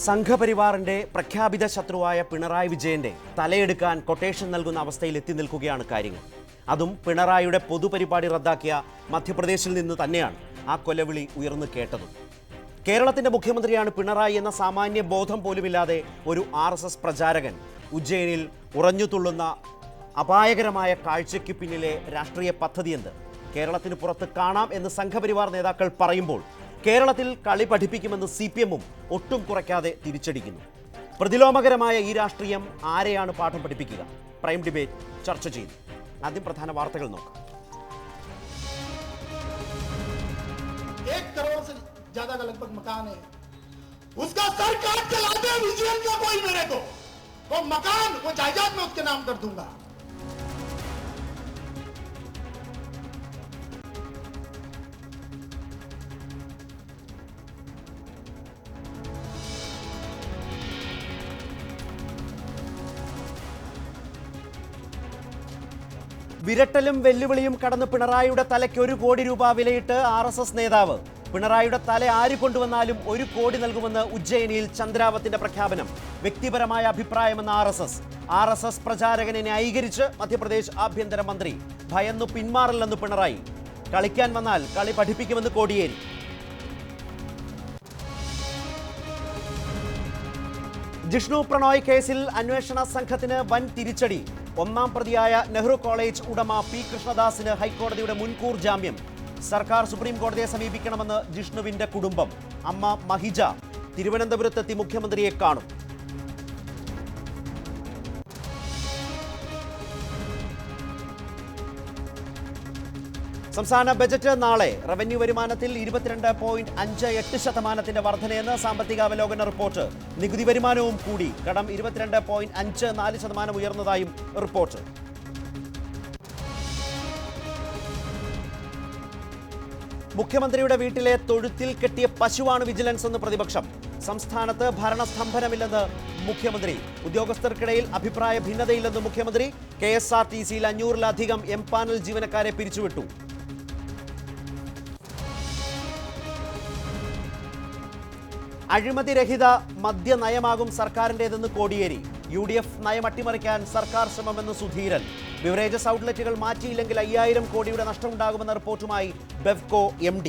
സംഘപരിവാറിന്റെ പ്രഖ്യാപിത ശത്രുവായ പിണറായി വിജയന്റെ തലയെടുക്കാൻ കൊട്ടേഷൻ നൽകുന്ന അവസ്ഥയിൽ എത്തി നിൽക്കുകയാണ് കാര്യങ്ങൾ. അതും പിണറായിയുടെ പൊതുപരിപാടി റദ്ദാക്കിയ മധ്യപ്രദേശിൽ നിന്ന് തന്നെയാണ് ആ കൊലവിളി ഉയർന്നു കേട്ടതും. കേരളത്തിന്റെ മുഖ്യമന്ത്രിയാണ് പിണറായി എന്ന സാമാന്യ ബോധം പോലുമില്ലാതെ ഒരു RSS പ്രചാരകൻ ഉജ്ജയിനിൽ ഉറഞ്ഞുതുള്ളുന്ന അപായകരമായ കാഴ്ചയ്ക്ക് പിന്നിലെ രാഷ്ട്രീയ പദ്ധതി എന്ത്? കേരളത്തിന് പുറത്ത് കാണാം എന്ന് സംഘപരിവാർ നേതാക്കൾ പറയുമ്പോൾ കേരളത്തിൽ കളി പഠിപ്പിക്കുമെന്ന് CPM-ഉം ഒട്ടും കുറയ്ക്കാതെ തിരിച്ചടിക്കുന്നു. പ്രതിലോമകരമായ ഈ രാഷ്ട്രീയം ആരെയാണ് പാഠം പഠിപ്പിക്കുക? പ്രൈം ഡിബേറ്റ് ചർച്ച ചെയ്തു. ആദ്യം പ്രധാന വാർത്തകൾ നോക്കാം. 1 करोड़ से ज्यादा का लगभग मकान है, उसका सर काट के ला दे विजयन का कोई मेरे को, वो मकान वो जायदाद में उसके नाम कर दूंगा. വിരട്ടലും വെല്ലുവിളിയും കടന്ന് പിണറായിയുടെ തലയ്ക്ക് 1 കോടി രൂപ വിലയിട്ട് RSS നേതാവ്. പിണറായിയുടെ തല ആര് കൊണ്ടുവന്നാലും 1 കോടി നൽകുമെന്ന് ഉജ്ജയിനിയിൽ ചന്ദ്രാവത്തിന്റെ പ്രഖ്യാപനം. വ്യക്തിപരമായ അഭിപ്രായമെന്ന് RSS പ്രചാരകനെ ന്യായീകരിച്ച് മധ്യപ്രദേശ് ആഭ്യന്തരമന്ത്രി. ഭയന്നു പിന്മാറില്ലെന്ന് പിണറായി. കളിക്കാൻ വന്നാൽ കളി പഠിപ്പിക്കുമെന്ന് കോടിയേരി. ജിഷ്ണു പ്രണോയ് കേസിൽ അന്വേഷണ സംഘത്തിന് വൻ തിരിച്ചടി. 1-ാം പ്രതിയായ നെഹ്റു കോളേജ് ഉടമ P. കൃഷ്ണദാസിന് ഹൈക്കോടതിയുടെ മുൻകൂർ ജാമ്യം. സർക്കാർ സുപ്രീം കോടതിയെ സമീപിക്കണമെന്ന് ജിഷ്ണുവിന്റെ കുടുംബം. അമ്മ മഹിജ തിരുവനന്തപുരത്തെത്തി മുഖ്യമന്ത്രിയെ കാണും. സംസ്ഥാന ബജറ്റ് നാളെ. റവന്യൂ വരുമാനത്തിൽ 22.58% വർധനയെന്ന് സാമ്പത്തിക അവലോകന റിപ്പോർട്ട്. നികുതി വരുമാനവും കൂടി. കടം 22.54% ഉയർന്നതായും റിപ്പോർട്ട്. മുഖ്യമന്ത്രിയുടെ വീട്ടിലെ തൊഴുത്തിൽ കെട്ടിയ പശുവാണ് വിജിലൻസ് എന്ന് പ്രതിപക്ഷം. സംസ്ഥാനത്ത് ഭരണസ്തംഭനമില്ലെന്ന് മുഖ്യമന്ത്രി. ഉദ്യോഗസ്ഥർക്കിടയിൽ അഭിപ്രായ ഭിന്നതയില്ലെന്ന് മുഖ്യമന്ത്രി. KSRTC-യിൽ 500-ലധികം എംപാനൽ ജീവനക്കാരെ പിരിച്ചുവിട്ടു. അഴിമതിരഹിത മദ്യനയമാകും സർക്കാരിൻ്റെതെന്ന് കോടിയേരി. UDF നയം അട്ടിമറിക്കാൻ സർക്കാർ ശ്രമമെന്ന് സുധീരൻ. ബിവറേജസ് ഔട്ട്ലെറ്റുകൾ മാറ്റിയില്ലെങ്കിൽ 5000 കോടിയുടെ നഷ്ടമുണ്ടാകുമെന്ന റിപ്പോർട്ടുമായി ബെവ്കോ MD.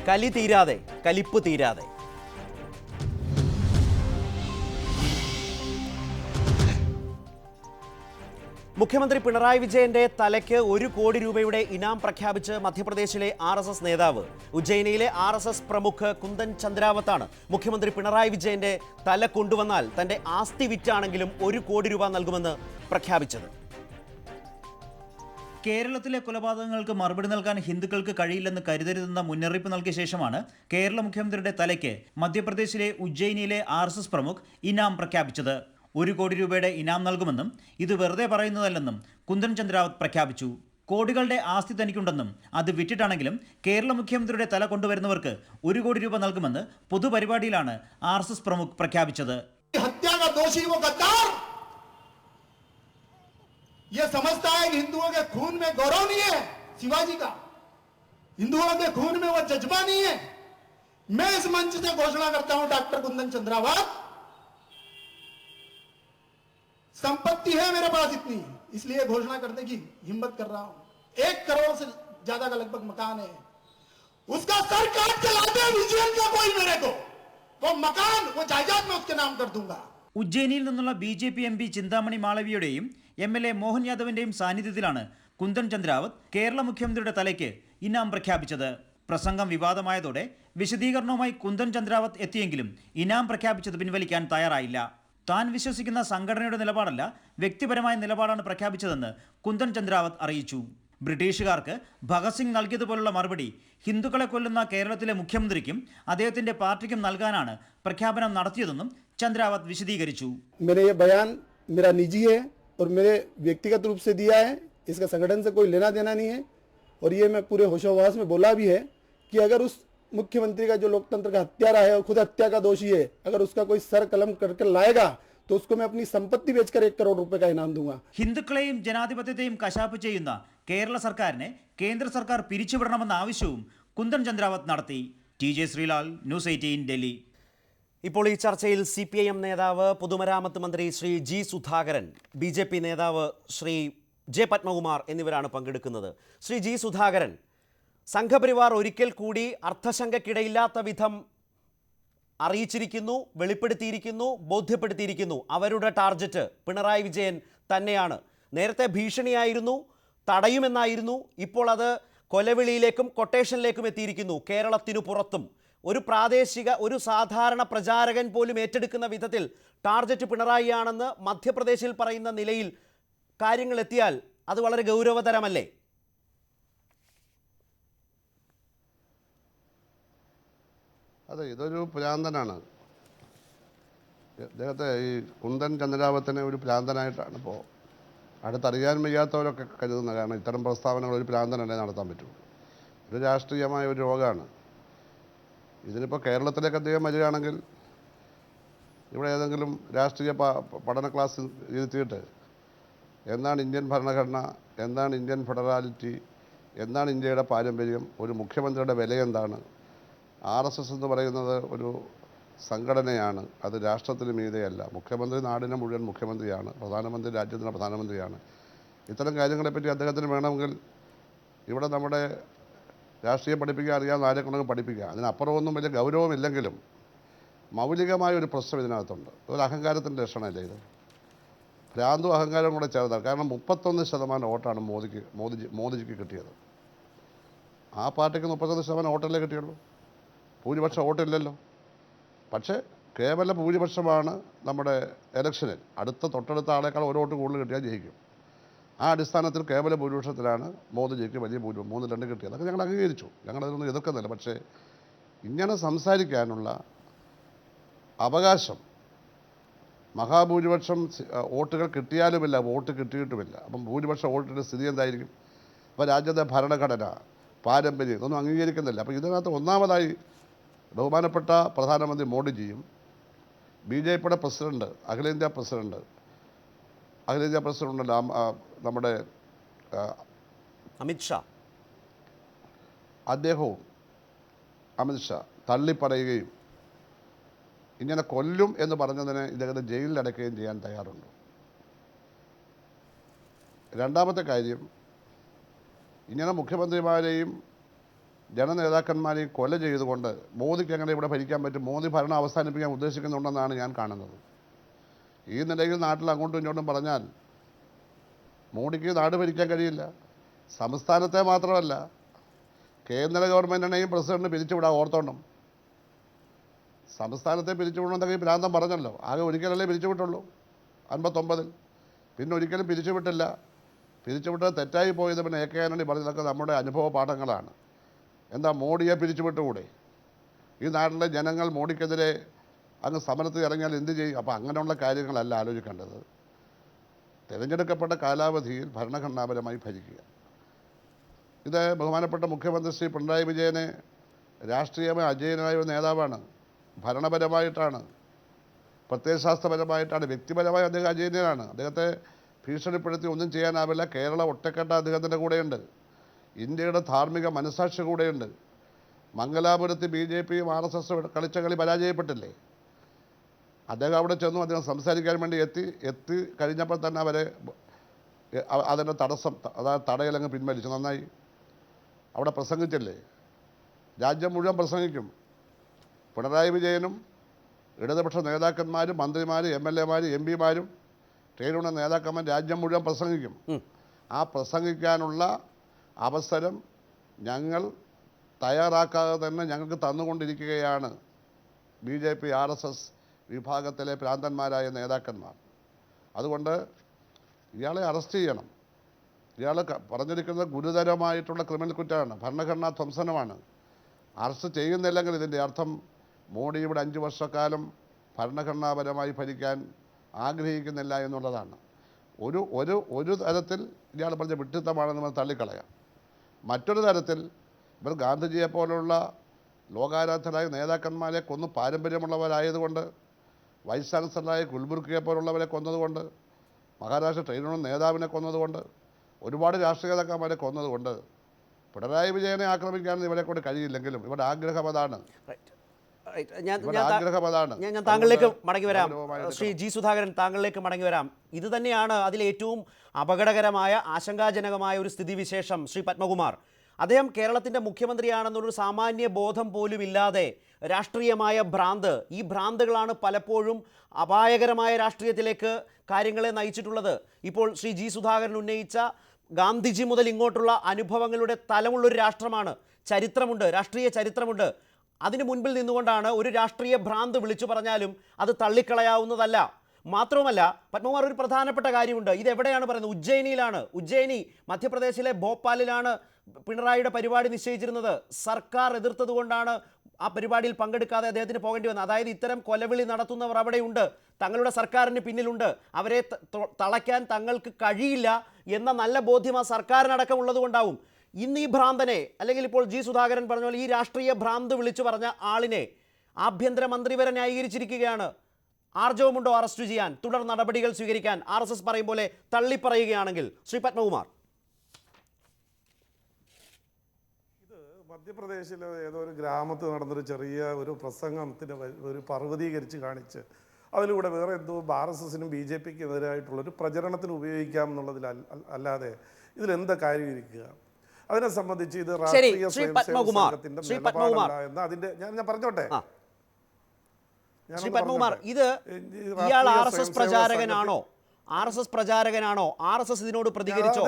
കലി തീരാതെ കലിപ്പ് തീരാതെ. മുഖ്യമന്ത്രി പിണറായി വിജയന്റെ തലയ്ക്ക് 1 കോടി രൂപയുടെ ഇനാം പ്രഖ്യാപിച്ച് മധ്യപ്രദേശിലെ RSS നേതാവ്. ഉജ്ജയിനിയിലെ RSS പ്രമുഖ് കുന്ദൻ ചന്ദ്രാവത്താണ് മുഖ്യമന്ത്രി പിണറായി വിജയന്റെ തല കൊണ്ടുവന്നാൽ തന്റെ ആസ്തി വിറ്റാണെങ്കിലും 1 കോടി രൂപ നൽകുമെന്ന് പ്രഖ്യാപിച്ചത്. കേരളത്തിലെ കൊലപാതകങ്ങൾക്ക് മറുപടി നൽകാൻ ഹിന്ദുക്കൾക്ക് കഴിയില്ലെന്ന് കരുതരുതെന്ന മുന്നറിയിപ്പ് നൽകിയ ശേഷമാണ് കേരള മുഖ്യമന്ത്രിയുടെ തലയ്ക്ക് മധ്യപ്രദേശിലെ ഉജ്ജയിനിയിലെ RSS പ്രമുഖ് ഇനാം പ്രഖ്യാപിച്ചത്. 1 കോടി രൂപയുടെ ഇനാം നൽകുമെന്നും ഇത് വെറുതെ പറയുന്നതല്ലെന്നും കുന്ദൻ ചന്ദ്രാവത്ത് പ്രഖ്യാപിച്ചു. കോടികളുടെ ആസ്തി തനിക്കുണ്ടെന്നും അത് വിറ്റിട്ടാണെങ്കിലും കേരള മുഖ്യമന്ത്രിയുടെ തല കൊണ്ടുവരുന്നവർക്ക് 1 കോടി രൂപ നൽകുമെന്ന് പൊതുപരിപാടിയിലാണ് RSS പ്രമുഖ് പ്രഖ്യാപിച്ചത്. ये समझता है कि हिंदुओं के खून में गौरव नहीं है शिवाजी का, हिंदुओं के खून में वो जज्बा नहीं है. मैं इस मंच से घोषणा करता हूं, डॉक्टर कुंदन चंद्रावत, संपत्ति है मेरे पास इतनी, इसलिए घोषणा करने की हिम्मत कर रहा हूं. 1 करोड़ से ज्यादा का लगभग मकान है, उसका सर काट के ला दे विजयन का कोई मेरे को, वो मकान वो जायदाद में उसके नाम कर दूंगा. ഉജ്ജയിനിയിൽ നിന്നുള്ള BJP MP Chintamani മാളവിയുടെയും MLA Mohan യാദവിന്റെയും സാന്നിധ്യത്തിലാണ് കുന്ദൻ ചന്ദ്രാവത്ത് കേരള മുഖ്യമന്ത്രിയുടെ തലയ്ക്ക് ഇനാം പ്രഖ്യാപിച്ചത്. പ്രസംഗം വിവാദമായതോടെ വിശദീകരണവുമായി കുന്ദൻ ചന്ദ്രാവത്ത് എത്തിയെങ്കിലും ഇനാം പ്രഖ്യാപിച്ചത് പിൻവലിക്കാൻ തയ്യാറായില്ല. താൻ വിശ്വസിക്കുന്ന സംഘടനയുടെ നിലപാടല്ല, വ്യക്തിപരമായ നിലപാടാണ് പ്രഖ്യാപിച്ചതെന്ന് കുന്ദൻ ചന്ദ്രാവത്ത് അറിയിച്ചു. ബ്രിട്ടീഷുകാർക്ക് ഭഗത് സിംഗ് നൽകിയതുപോലുള്ള മറുപടി ഹിന്ദുക്കളെ കൊല്ലുന്ന കേരളത്തിലെ മുഖ്യമന്ത്രിക്കും അദ്ദേഹത്തിന്റെ പാർട്ടിക്കും നൽകാനാണ് പ്രഖ്യാപനം നടത്തിയതെന്നും ചന്ദ്രാവത്ത് വിശദീകരിച്ചു. मेरा निजी है और मेरे व्यक्तिगत रूप से दिया है, इसका संगठन से कोई लेना देना नहीं है. और ये मैं पूरे होशोहवास में बोला भी है कि अगर उस मुख्यमंत्री का जो लोकतंत्र का हत्यारा है, खुद हत्या का दोषी है, अगर उसका कोई सर कलम करके लाएगा तो उसको मैं अपनी संपत्ति बेचकर 1 करोड़ रुपए का इनाम दूंगा। ഹിന്ദുക്കളെയും ജനാധിപത്യത്തെയും കശാപ്പ് ചെയ്യുന്ന കേരള സർക്കാരിനെ കേന്ദ്ര സർക്കാർ പിരിച്ചുവിടണമെന്ന ആവശ്യവും കുന്ദൻ ചന്ദ്രാവത്ത് നടത്തി. TJ Sreelal, news 18 Delhi. ഇപ്പോൾ ഈ ചർച്ചയിൽ CPIM നേതാവ് പൊതുമരാമത്ത് മന്ത്രി ശ്രീ G സുധാകരൻ, BJP നേതാവ് ശ്രീ J പത്മകുമാർ എന്നിവരാണ് പങ്കെടുക്കുന്നത്. ശ്രീ G സുധാകരൻ, സംഘപരിവാർ ഒരിക്കൽ കൂടി അർത്ഥശങ്കയ്ക്കിടയില്ലാത്ത വിധം അറിയിച്ചിരിക്കുന്നു, വെളിപ്പെടുത്തിയിരിക്കുന്നു, ബോധ്യപ്പെടുത്തിയിരിക്കുന്നു. അവരുടെ ടാർഗറ്റ് പിണറായി വിജയൻ തന്നെയാണ്. നേരത്തെ ഭീഷണിയായിരുന്നു, തടയുമെന്നായിരുന്നു, ഇപ്പോൾ അത് കൊലവിളിയിലേക്കും കൊട്ടേഷനിലേക്കും എത്തിയിരിക്കുന്നു. കേരളത്തിനു പുറത്തും ഒരു സാധാരണ പ്രചാരകൻ പോലും ഏറ്റെടുക്കുന്ന വിധത്തിൽ ടാർഗറ്റ് പിണറായിയാണെന്ന് മധ്യപ്രദേശിൽ പറയുന്ന നിലയിൽ കാര്യങ്ങൾ എത്തിയാൽ അത് വളരെ ഗൗരവതരമല്ലേ? അതെ, ഇതൊരു ഭ്രാന്തനാണ്. അദ്ദേഹത്തെ ഈ കുന്ദൻ ചന്ദ്രാവത്തിനെ ഒരു ഭ്രാന്തനായിട്ടാണ് ഇപ്പോൾ അടുത്തറിയാൻ വയ്യാത്തവരൊക്കെ കരുതുന്നത്. കാരണം ഇത്തരം പ്രസ്താവനകൾ ഒരു ഭ്രാന്തനല്ലേ നടത്താൻ പറ്റൂ. ഒരു രാഷ്ട്രീയമായ ഒരു രോഗമാണ്. ഇതിനിപ്പോൾ കേരളത്തിലേക്ക് അദ്ദേഹം വരികയാണെങ്കിൽ ഇവിടെ ഏതെങ്കിലും രാഷ്ട്രീയ പഠന ക്ലാസ് ഇരുത്തിയിട്ട് എന്താണ് ഇന്ത്യൻ ഭരണഘടന, എന്താണ് ഇന്ത്യൻ ഫെഡറാലിറ്റി, എന്താണ് ഇന്ത്യയുടെ പാരമ്പര്യം, ഒരു മുഖ്യമന്ത്രിയുടെ വില എന്താണ്, RSS എന്ന് പറയുന്നത് ഒരു സംഘടനയാണ്, അത് രാഷ്ട്രത്തിന് മീതെയല്ല, മുഖ്യമന്ത്രി നാടിനെ മുഴുവൻ മുഖ്യമന്ത്രിയാണ്, പ്രധാനമന്ത്രി രാജ്യത്തിൻ്റെ പ്രധാനമന്ത്രിയാണ്. ഇത്തരം കാര്യങ്ങളെപ്പറ്റി അദ്ദേഹത്തിന് വേണമെങ്കിൽ ഇവിടെ നമ്മുടെ രാഷ്ട്രീയം പഠിപ്പിക്കാൻ അറിയാവുന്ന ആരെ കൊണ്ടൊക്കെ പഠിപ്പിക്കുക. അതിനപ്പുറമൊന്നും വലിയ ഗൗരവമില്ലെങ്കിലും മൗലികമായ ഒരു പ്രശ്നം ഇതിനകത്തുണ്ട്. ഒരു അഹങ്കാരത്തിൻ്റെ ലക്ഷണമല്ലേ ഇത്? ഭ്രാന്തും അഹങ്കാരവും കൂടെ ചേർന്നാൽ. കാരണം 31% വോട്ടാണ് മോദിജിക്ക് കിട്ടിയത്. ആ പാർട്ടിക്ക് 31% വോട്ടല്ലേ കിട്ടിയുള്ളൂ, ഭൂരിപക്ഷം വോട്ടില്ലല്ലോ. പക്ഷേ കേവല ഭൂരിപക്ഷമാണ് നമ്മുടെ ഇലക്ഷനിൽ. തൊട്ടടുത്ത ആളേക്കാൾ ഒരു വോട്ട് കൂടുതൽ കിട്ടിയാൽ ജയിക്കും. ആ അടിസ്ഥാനത്തിൽ കേവല ഭൂരിപക്ഷത്തിലാണ് മോദിജിക്ക് വലിയ 3-2 കിട്ടിയത്. അതൊക്കെ ഞങ്ങൾ അംഗീകരിച്ചു, ഞങ്ങളതിനൊന്നും എതിർക്കുന്നില്ല. പക്ഷേ ഇങ്ങനെ സംസാരിക്കാനുള്ള അവകാശം മഹാഭൂരിപക്ഷം വോട്ടുകൾ കിട്ടിയാലുമില്ല, വോട്ട് കിട്ടിയിട്ടുമില്ല. അപ്പം ഭൂരിപക്ഷ വോട്ടിൻ്റെ സ്ഥിതി എന്തായിരിക്കും? അപ്പോൾ രാജ്യത്തെ ഭരണഘടന, പാരമ്പര്യം ഇതൊന്നും അംഗീകരിക്കുന്നില്ല. അപ്പോൾ ഇതിനകത്ത് ഒന്നാമതായി ബഹുമാനപ്പെട്ട പ്രധാനമന്ത്രി മോഡിജിയും BJPയുടെ പ്രസിഡന്റ്, അഖിലേന്ത്യാ പ്രസിഡന്റുണ്ടല്ലോ നമ്മുടെ അമിത്ഷാ, അദ്ദേഹവും അമിത്ഷാ തള്ളിപ്പറയുകയും ഇങ്ങനെ കൊല്ലും എന്ന് പറഞ്ഞതിനെ ഇദ്ദേഹത്തെ ജയിലിലടയ്ക്കുകയും ചെയ്യാൻ തയ്യാറുണ്ട്. രണ്ടാമത്തെ കാര്യം, ഇങ്ങനെ മുഖ്യമന്ത്രിമാരെയും ജനനേതാക്കന്മാരെയും കൊല ചെയ്തുകൊണ്ട് മോദിക്ക് എങ്ങനെ ഇവിടെ ഭരിക്കാൻ പറ്റും? മോദി ഭരണം അവസാനിപ്പിക്കാൻ ഉദ്ദേശിക്കുന്നുണ്ടെന്നാണ് ഞാൻ കാണുന്നത്. ഈ നിലയിൽ നാട്ടിൽ അങ്ങോട്ടും ഇങ്ങോട്ടും പറഞ്ഞാൽ മോഡിക്ക് നാട് ഭരിക്കാൻ കഴിയില്ല. സംസ്ഥാനത്തെ മാത്രമല്ല, കേന്ദ്ര ഗവൺമെൻറ്റിനെയും പ്രസിഡന്റ് പിരിച്ചുവിടാൻ ഓർത്തോണം. സംസ്ഥാനത്തെ പിരിച്ചുവിടണമെന്നൊക്കെ ഈ ഭ്രാന്തം പറഞ്ഞല്ലോ. ആകെ ഒരിക്കലല്ലേ പിരിച്ചുവിട്ടുള്ളൂ 59-ൽ. പിന്നെ ഒരിക്കലും പിരിച്ചുവിട്ടില്ല. പിരിച്ചുവിട്ടത് തെറ്റായി പോയത് പിന്നെ AK ആന്റണി പറഞ്ഞതൊക്കെ നമ്മുടെ അനുഭവ പാഠങ്ങളാണ്. എന്താ മോഡിയെ പിരിച്ചുവിട്ടുകൂടെ? ഈ നാട്ടിലെ ജനങ്ങൾ മോഡിക്കെതിരെ അങ്ങ് സമരത്തിൽ ഇറങ്ങിയാൽ എന്ത് ചെയ്യും? അപ്പോൾ അങ്ങനെയുള്ള കാര്യങ്ങളല്ല ആലോചിക്കേണ്ടത്. തിരഞ്ഞെടുക്കപ്പെട്ട കാലാവധിയിൽ ഭരണഘടനാപരമായി ഭരിക്കുക. ഇത് ബഹുമാനപ്പെട്ട മുഖ്യമന്ത്രി ശ്രീ പിണറായി വിജയനെ രാഷ്ട്രീയമായി അജയനായ ഒരു നേതാവാണ്. ഭരണപരമായിട്ടാണ്, പ്രത്യയശാസ്ത്രപരമായിട്ടാണ്, വ്യക്തിപരമായി അദ്ദേഹം അജയനാണ്. അദ്ദേഹത്തെ ഭീഷണിപ്പെടുത്തി ഒന്നും ചെയ്യാനാവില്ല. കേരള ഒറ്റക്കെട്ട അദ്ദേഹത്തിൻ്റെ കൂടെയുണ്ട്. ഇന്ത്യയുടെ ധാർമ്മിക മനസാക്ഷി കൂടെയുണ്ട്. മംഗലാപുരത്ത് BJPയും RSS കളിച്ച കളി പരാജയപ്പെട്ടില്ലേ? അദ്ദേഹം അവിടെ ചെന്നു, അദ്ദേഹം സംസാരിക്കാൻ വേണ്ടി എത്തി കഴിഞ്ഞപ്പോൾ തന്നെ അവരെ അതിൻ്റെ തടയലങ്ങ് പിൻവലിച്ചു. നന്നായി. അവിടെ പ്രസംഗിച്ചില്ലേ? രാജ്യം മുഴുവൻ പ്രസംഗിക്കും. പിണറായി വിജയനും ഇടതുപക്ഷ നേതാക്കന്മാരും മന്ത്രിമാരും MLAമാരും MP മാരും ട്രേഡ് യൂണിയൻ നേതാക്കന്മാർ രാജ്യം മുഴുവൻ പ്രസംഗിക്കും. ആ പ്രസംഗിക്കാനുള്ള അവസരം ഞങ്ങൾ തയ്യാറാക്കാതെ തന്നെ ഞങ്ങൾക്ക് തന്നുകൊണ്ടിരിക്കുകയാണ് BJP RSS വിഭാഗത്തിലെ ഭ്രാന്തന്മാരായ നേതാക്കന്മാർ. അതുകൊണ്ട് ഇയാളെ അറസ്റ്റ് ചെയ്യണം. ഇയാൾ പറഞ്ഞിരിക്കുന്നത് ഗുരുതരമായിട്ടുള്ള ക്രിമിനൽ കുറ്റമാണ്, ഭരണഘടനാ ധ്വംസനമാണ്. അറസ്റ്റ് ചെയ്യുന്നില്ലെങ്കിൽ ഇതിൻ്റെ അർത്ഥം മോഡി ഇവിടെ 5 വർഷക്കാലം ഭരണഘടനാപരമായി ഭരിക്കാൻ ആഗ്രഹിക്കുന്നില്ല എന്നുള്ളതാണ്. ഒരു തരത്തിൽ ഇയാൾ പറഞ്ഞ വിഡ്ഢിത്തമാണെന്ന് നമ്മൾ തള്ളിക്കളയാം. മറ്റൊരു തരത്തിൽ ഇവർ ഗാന്ധിജിയെ പോലുള്ള ലോകാരാധനായ നേതാക്കന്മാരെ കൊന്നു പാരമ്പര്യമുള്ളവരായതുകൊണ്ട്, വൈസ് ചാൻസലറായ കുൽബുർഗിയെ പോലുള്ളവരെ കൊന്നതുകൊണ്ട്, മഹാരാഷ്ട്ര ട്രേഡ് യൂണിയൻ നേതാവിനെ കൊന്നതുകൊണ്ട്, ഒരുപാട് രാഷ്ട്രീയ നേതാക്കന്മാരെ കൊന്നതുകൊണ്ട് പിണറായി വിജയനെ ആക്രമിക്കാൻ ഇവരെ കൊണ്ട് കഴിയില്ലെങ്കിലും ഇവരുടെ ആഗ്രഹം അതാണ്. ഞാൻ താങ്കളിലേക്ക് മടങ്ങി വരാം. ശ്രീ ജി സുധാകരൻ, താങ്കളിലേക്ക് മടങ്ങി വരാം. ഇത് തന്നെയാണ് അതിൽ ഏറ്റവും അപകടകരമായ ആശങ്കാജനകമായ ഒരു സ്ഥിതിവിശേഷം. ശ്രീ പത്മകുമാർ, അദ്ദേഹം കേരളത്തിൻ്റെ മുഖ്യമന്ത്രിയാണെന്നുള്ളൊരു സാമാന്യ ബോധം പോലും ഇല്ലാതെ രാഷ്ട്രീയമായ ഭ്രാന്ത്, ഈ ഭ്രാന്തുകളാണ് പലപ്പോഴും അപായകരമായ രാഷ്ട്രീയത്തിലേക്ക് കാര്യങ്ങളെ നയിച്ചിട്ടുള്ളത്. ഇപ്പോൾ ശ്രീ ജി സുധാകരൻ ഉന്നയിച്ച ഗാന്ധിജി മുതൽ ഇങ്ങോട്ടുള്ള അനുഭവങ്ങളുടെ തലമുള്ളൊരു രാഷ്ട്രമാണ്. ചരിത്രമുണ്ട്, രാഷ്ട്രീയ ചരിത്രമുണ്ട്. അതിന് മുൻപിൽ നിന്നുകൊണ്ടാണ് ഒരു രാഷ്ട്രീയ ഭ്രാന്ത് വിളിച്ചു പറഞ്ഞാലും അത് തള്ളിക്കളയാവുന്നതല്ല. മാത്രവുമല്ല, പത്മകുമാർ, ഒരു പ്രധാനപ്പെട്ട കാര്യമുണ്ട്. ഇതെവിടെയാണ് പറയുന്നത്? ഉജ്ജയിനിയിലാണ്. ഉജ്ജയിനി മധ്യപ്രദേശിലെ ഭോപ്പാലിലാണ് പിണറായിയുടെ പരിപാടി നിശ്ചയിച്ചിരുന്നത്. സർക്കാർ എതിർത്തതുകൊണ്ടാണ് ആ പരിപാടിയിൽ പങ്കെടുക്കാതെ അദ്ദേഹത്തിന് പോകേണ്ടി വന്നത്. അതായത് ഇത്തരം കൊലവിളി നടത്തുന്നവർ അവിടെയുണ്ട്, തങ്ങളുടെ സർക്കാരിന് പിന്നിലുണ്ട്, അവരെ തളയ്ക്കാൻ തങ്ങൾക്ക് കഴിയില്ല എന്ന നല്ല ബോധ്യം ആ സർക്കാരിനടക്കം ഉള്ളതുകൊണ്ടാവും. ഇന്ന് ഈ ഭ്രാന്തനെ, അല്ലെങ്കിൽ ഇപ്പോൾ ജി സുധാകരൻ പറഞ്ഞ പോലെ ഈ രാഷ്ട്രീയ ഭ്രാന്ത് വിളിച്ചു പറഞ്ഞ ആളിനെ ആഭ്യന്തരമന്ത്രി വരെ ന്യായീകരിച്ചിരിക്കുകയാണ്. ആർജവമുണ്ടോ അറസ്റ്റ് ചെയ്യാൻ, തുടർ നടപടികൾ സ്വീകരിക്കാൻ? RSS പറയും പോലെ തള്ളിപ്പറയുകയാണെങ്കിൽ ശ്രീ പത്മകുമാർ. മധ്യപ്രദേശിലെ ഏതോ ഒരു ഗ്രാമത്തിൽ നടന്നൊരു ചെറിയ ഒരു പ്രസംഗത്തിന് ഒരു പർവ്വതീകരിച്ച് കാണിച്ച് അതിലൂടെ വേറെ എന്തോ RSSനും BJPക്കും എതിരായിട്ടുള്ളൊരു പ്രചരണത്തിന് ഉപയോഗിക്കാം എന്നുള്ളതിൽ അല്ലാതെ ഇതിലെന്താ കാര്യം ഇരിക്കുക? അതിനെ സംബന്ധിച്ച് ഇത് രാഷ്ട്രീയ സ്വയംസേവകത്തിന്റെ നിലപാടല്ല എന്ന് അതിന്റെ ഞാൻ പറഞ്ഞോട്ടെ. ശ്രീ പത്മകുമാർ, ഇത് ഇയാൾ RSS പ്രചാരകനാണോ? RSS പ്രചാരകനാണോ? RSS ഇതിനോട് പ്രതികരിച്ചോ?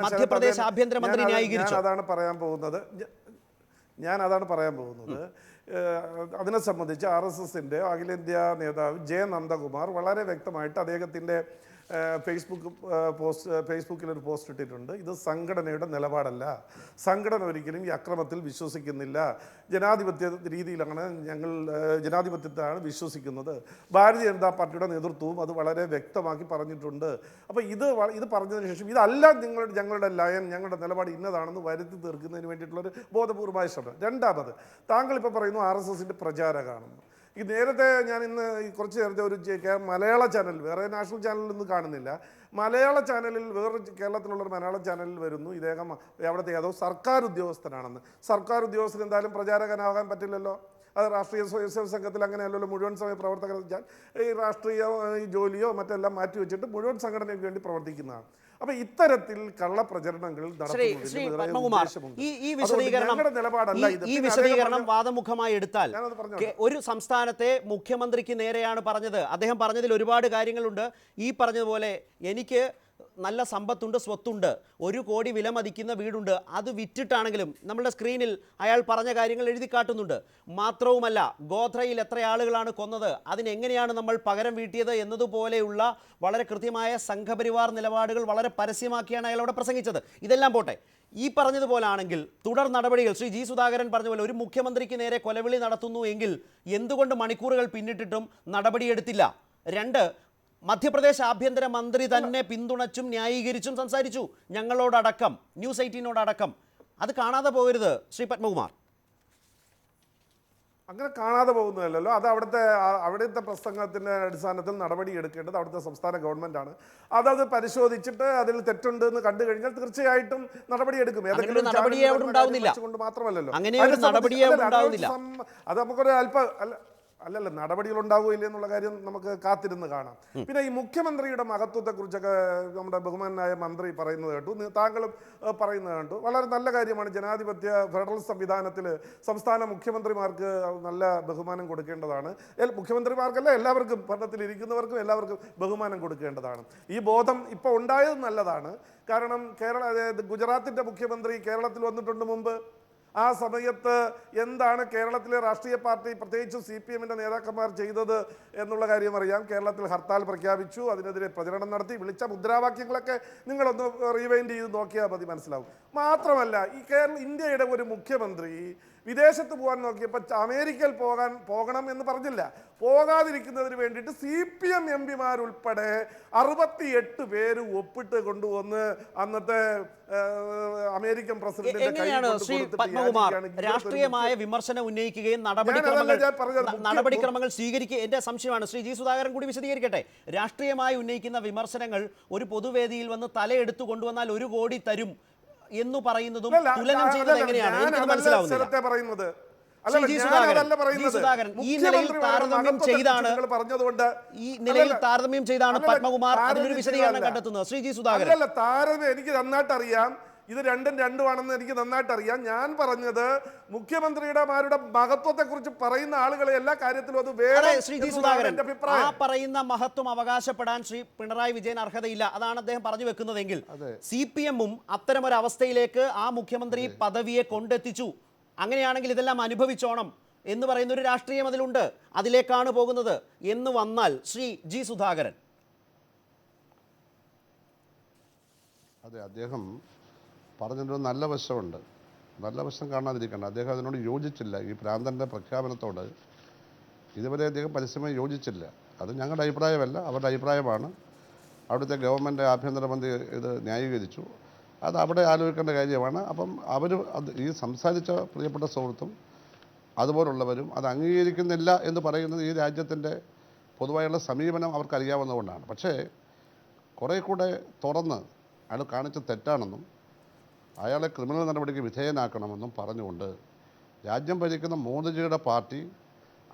മധ്യപ്രദേശ് ആഭ്യന്തരമന്ത്രി ന്യായീകരിച്ചോ? ഞാൻ അതാണ് പറയാൻ പോകുന്നത്. അതിനെ സംബന്ധിച്ച് RSSന്റെ അഖിലേന്ത്യാ നേതാവ് ജെ നന്ദകുമാർ വളരെ വ്യക്തമായിട്ട് അദ്ദേഹത്തിൻ്റെ ഫേസ്ബുക്കിലൊരു പോസ്റ്റ് ഇട്ടിട്ടുണ്ട്. ഇത് സംഘടനയുടെ നിലപാടല്ല, സംഘടന ഒരിക്കലും ഈ അക്രമത്തിൽ വിശ്വസിക്കുന്നില്ല, ജനാധിപത്യ രീതിയിലാണ് ഞങ്ങൾ ജനാധിപത്യത്തിലാണ് വിശ്വസിക്കുന്നത്. ഭാരതീയ ജനതാ പാർട്ടിയുടെ നേതൃത്വവും അത് വളരെ വ്യക്തമാക്കി പറഞ്ഞിട്ടുണ്ട്. അപ്പോൾ ഇത് പറഞ്ഞതിന് ശേഷം ഇതല്ല ഞങ്ങളുടെ ലയൻ, ഞങ്ങളുടെ നിലപാട് ഇന്നതാണെന്ന് വരുത്തി തീർക്കുന്നതിന് വേണ്ടിയിട്ടുള്ളൊരു ബോധപൂർവമായ ശ്രമം. രണ്ടാമത്, താങ്കളിപ്പോൾ പറയുന്നു RSSന്റെ പ്രചാരകമാണെന്ന്. ഈ നേരത്തെ ഞാൻ ഇന്ന് കുറച്ച് നേരത്തെ ഒരു മലയാള ചാനൽ, വേറെ നാഷണൽ ചാനലൊന്നും കാണുന്നില്ല, മലയാള ചാനലിൽ വേറൊരു കേരളത്തിലുള്ളൊരു മലയാള ചാനലിൽ വരുന്നു ഇദ്ദേഹം അവിടുത്തെ ഏതോ സർക്കാർ ഉദ്യോഗസ്ഥനാണെന്ന്. സർക്കാർ ഉദ്യോഗസ്ഥന് എന്തായാലും പ്രചാരകനാകാൻ പറ്റില്ലല്ലോ. അത് രാഷ്ട്രീയ സ്വയംസേവക സംഘത്തിൽ അങ്ങനെയല്ലല്ലോ. മുഴുവൻ സമയ പ്രവർത്തകർ വെച്ചാൽ ഈ രാഷ്ട്രീയ ജോലിയോ മറ്റെല്ലാം മാറ്റി വെച്ചിട്ട് മുഴുവൻ സംഘടനയ്ക്ക് വേണ്ടി പ്രവർത്തിക്കുന്നതാണ്. അപ്പൊ ഇത്തരത്തിൽ കള്ളപ്രചരണങ്ങൾ ഈ വിശദീകരണം വാദമുഖമായി എടുത്താൽ ഒരു സംസ്ഥാനത്തെ മുഖ്യമന്ത്രിക്ക് നേരെയാണ് പറഞ്ഞത്. അദ്ദേഹം പറഞ്ഞതിൽ ഒരുപാട് കാര്യങ്ങളുണ്ട്. ഈ പറഞ്ഞതുപോലെ എനിക്ക് നല്ല സമ്പത്തുണ്ട്, സ്വത്തുണ്ട്, 1 കോടി വില മതിക്കുന്ന വീടുണ്ട്, അത് വിറ്റിട്ടാണെങ്കിലും നമ്മുടെ സ്ക്രീനിൽ അയാൾ പറഞ്ഞ കാര്യങ്ങൾ എഴുതി കാട്ടുന്നുണ്ട്. മാത്രവുമല്ല, ഗോധ്രയിൽ എത്ര ആളുകളാണ് കൊന്നത്, അതിനെങ്ങനെയാണ് നമ്മൾ പകരം വീട്ടിയത് എന്നതുപോലെയുള്ള വളരെ കൃത്യമായ സംഘപരിവാർ നിലപാടുകൾ വളരെ പരസ്യമാക്കിയാണ് അയാൾ അവിടെ പ്രസംഗിച്ചത്. ഇതെല്ലാം പോട്ടെ, ഈ പറഞ്ഞതുപോലാണെങ്കിൽ തുടർ നടപടികൾ, ശ്രീ ജി സുധാകരൻ പറഞ്ഞ പോലെ ഒരു മുഖ്യമന്ത്രിക്ക് നേരെ കൊലവിളി നടത്തുന്നു എങ്കിൽ എന്തുകൊണ്ട് മണിക്കൂറുകൾ പിന്നിട്ടിട്ടും നടപടിയെടുത്തില്ല? 2, മധ്യപ്രദേശ് ആഭ്യന്തര മന്ത്രി തന്നെ പിന്തുണച്ചും ന്യായീകരിച്ചും സംസാരിച്ചു, ഞങ്ങളോടടക്കം, ന്യൂസ് 18നോടക്കം. അത് കാണാതെ പോകരുത് ശ്രീ പത്മകുമാർ. അങ്ങനെ കാണാതെ പോകുന്നതല്ലോ. അത് അവിടുത്തെ പ്രസംഗത്തിൻ്റെ അടിസ്ഥാനത്തിൽ നടപടി എടുക്കേണ്ടത് അവിടുത്തെ സംസ്ഥാന ഗവൺമെൻറ്റാണ്. അതത് പരിശോധിച്ചിട്ട് അതിൽ തെറ്റുണ്ട് എന്ന് കണ്ടു കഴിഞ്ഞാൽ തീർച്ചയായിട്ടും നടപടിയെടുക്കും. ഏതെങ്കിലും കൊണ്ട് മാത്രമല്ലല്ലോ അത് നമുക്കൊരു അല്ലല്ല നടപടികൾ ഉണ്ടാവുകയില്ല എന്നുള്ള കാര്യം നമുക്ക് കാത്തിരുന്ന് കാണാം. പിന്നെ ഈ മുഖ്യമന്ത്രിയുടെ മഹത്വത്തെക്കുറിച്ചൊക്കെ നമ്മുടെ ബഹുമാനായ മന്ത്രി പറയുന്നത് കേട്ടു, താങ്കളും പറയുന്നത് കണ്ടു. വളരെ നല്ല കാര്യമാണ്. ജനാധിപത്യ ഫെഡറൽ സംവിധാനത്തിൽ സംസ്ഥാന മുഖ്യമന്ത്രിമാർക്ക് നല്ല ബഹുമാനം കൊടുക്കേണ്ടതാണ്. മുഖ്യമന്ത്രിമാർക്കല്ല, എല്ലാവർക്കും, ഭരണത്തിലിരിക്കുന്നവർക്കും എല്ലാവർക്കും ബഹുമാനം കൊടുക്കേണ്ടതാണ്. ഈ ബോധം ഇപ്പോൾ ഉണ്ടായത് നല്ലതാണ്. കാരണം ഗുജറാത്തിൻ്റെ മുഖ്യമന്ത്രി കേരളത്തിൽ വന്നിട്ടുണ്ട് മുമ്പ്. ആ സമയത്ത് എന്താണ് കേരളത്തിലെ രാഷ്ട്രീയ പാർട്ടി, പ്രത്യേകിച്ചും CPMന്റെ നേതാക്കന്മാർ ചെയ്തത് എന്നുള്ള കാര്യം അറിയാം. കേരളത്തിൽ ഹർത്താൽ പ്രഖ്യാപിച്ചു, അതിനെതിരെ പ്രചരണം നടത്തി, വിളിച്ച മുദ്രാവാക്യങ്ങളൊക്കെ നിങ്ങളൊന്ന് റീവൈൻഡ് ചെയ്ത് നോക്കിയാൽ മതി, മനസ്സിലാവും. മാത്രമല്ല, ഈ ഇന്ത്യയുടെ ഒരു മുഖ്യമന്ത്രി വിദേശത്ത് പോകാൻ നോക്കിയപ്പോൾ അമേരിക്കയിൽ പോകണം എന്ന് പറഞ്ഞില്ല. പോകാതിരിക്കുന്നതിന് വേണ്ടിയിട്ട് CPM എംപിമാരുൾപ്പെടെ 68 പേര് ഒപ്പിട്ട് കൊണ്ടുവന്ന് അന്നത്തെ അമേരിക്കൻ പ്രസിഡന്റിന്റെ എങ്ങനെയാണ് ശ്രീ പത്മകുമാർ രാഷ്ട്രീയമായ വിമർശനം ഉന്നയിക്കുകയും നടപടിക്രമങ്ങൾ സ്വീകരിക്കുക? എന്റെ സംശയമാണ്. ശ്രീ ജി സുധാകരൻ കൂടി വിശദീകരിക്കട്ടെ. രാഷ്ട്രീയമായി ഉന്നയിക്കുന്ന വിമർശനങ്ങൾ ഒരു പൊതുവേദിയിൽ വന്ന് തലയെടുത്തു കൊണ്ടുവന്നാൽ 1 കോടി തരും എന്ന് പറയുന്നതും തുലനം ചെയ്യുന്നത് എങ്ങനെയാണ്? എനിക്കത് മനസ്സിലാവുന്നില്ല. ഈ നിലയിൽ താരതമ്യം ചെയ്താണ് പത്മകുമാർ അതിനൊരു വിശദീകരണം കണ്ടെത്തുന്നത്. ശ്രീ ജി സുധാകരൻ, താരതമ്യം എനിക്ക് നന്നായിട്ട് അറിയാം. ഇത് രണ്ടുമാണെന്ന് എനിക്ക് നന്നായിട്ട് അറിയാം. ഞാൻ പറഞ്ഞത് മുഖ്യമന്ത്രിയുടെ മഹത്വത്തെക്കുറിച്ച് പറയുന്ന ആളുകളെ എല്ലാ കാര്യത്തിലും അത് വേറെ. ശ്രീ ജി സുധാകരൻ, ആ പറയുന്ന മഹത്വം അവകാശപ്പെടാൻ ശ്രീ പിണറായി വിജയൻ അർഹതയില്ല, അതാണ് അദ്ദേഹം പറഞ്ഞു വെക്കുന്നതെങ്കിൽ CPM-ഉം അത്തരമൊരു അവസ്ഥയിലേക്ക് ആ മുഖ്യമന്ത്രി പദവിയെ കൊണ്ടെത്തിച്ചു. അങ്ങനെയാണെങ്കിൽ ഇതെല്ലാം അനുഭവിച്ചോണം എന്ന് പറയുന്ന ഒരു രാഷ്ട്രീയം അതിലുണ്ട്. അതിലേക്കാണ് പോകുന്നത് എന്ന് വന്നാൽ ശ്രീ ജി സുധാകരൻ. അതെ, അദ്ദേഹം പറഞ്ഞൊരു നല്ല വശമുണ്ട്. നല്ല വശം കാണാതിരിക്കണം. അദ്ദേഹം അതിനോട് യോജിച്ചില്ല. ഈ പ്രാന്തൻ്റെ പ്രഖ്യാപനത്തോട് ഇതുവരെ അദ്ദേഹം പരസ്യമായി യോജിച്ചില്ല. അത് ഞങ്ങളുടെ അഭിപ്രായമല്ല, അവരുടെ അഭിപ്രായമാണ്. അവിടുത്തെ ഗവൺമെൻറ് ആഭ്യന്തരമന്ത്രി ഇത് ന്യായീകരിച്ചു. അത് അവിടെ ആലോചിക്കേണ്ട കാര്യമാണ്. അപ്പം അവർ ഈ സംസാരിച്ച പ്രിയപ്പെട്ട സുഹൃത്തും അതുപോലുള്ളവരും അത് അംഗീകരിക്കുന്നില്ല എന്ന് പറയുന്നത് ഈ രാജ്യത്തിൻ്റെ പൊതുവായുള്ള സമീപനം അവർക്കറിയാവുന്നതുകൊണ്ടാണ്. പക്ഷേ കുറേ കൂടെ തുറന്ന് അയാൾ കാണിച്ച തെറ്റാണെന്നും അയാളെ ക്രിമിനൽ നടപടിക്ക് വിധേയനാക്കണമെന്നും പറഞ്ഞുകൊണ്ട് രാജ്യം ഭരിക്കുന്ന മോദിജിയുടെ പാർട്ടി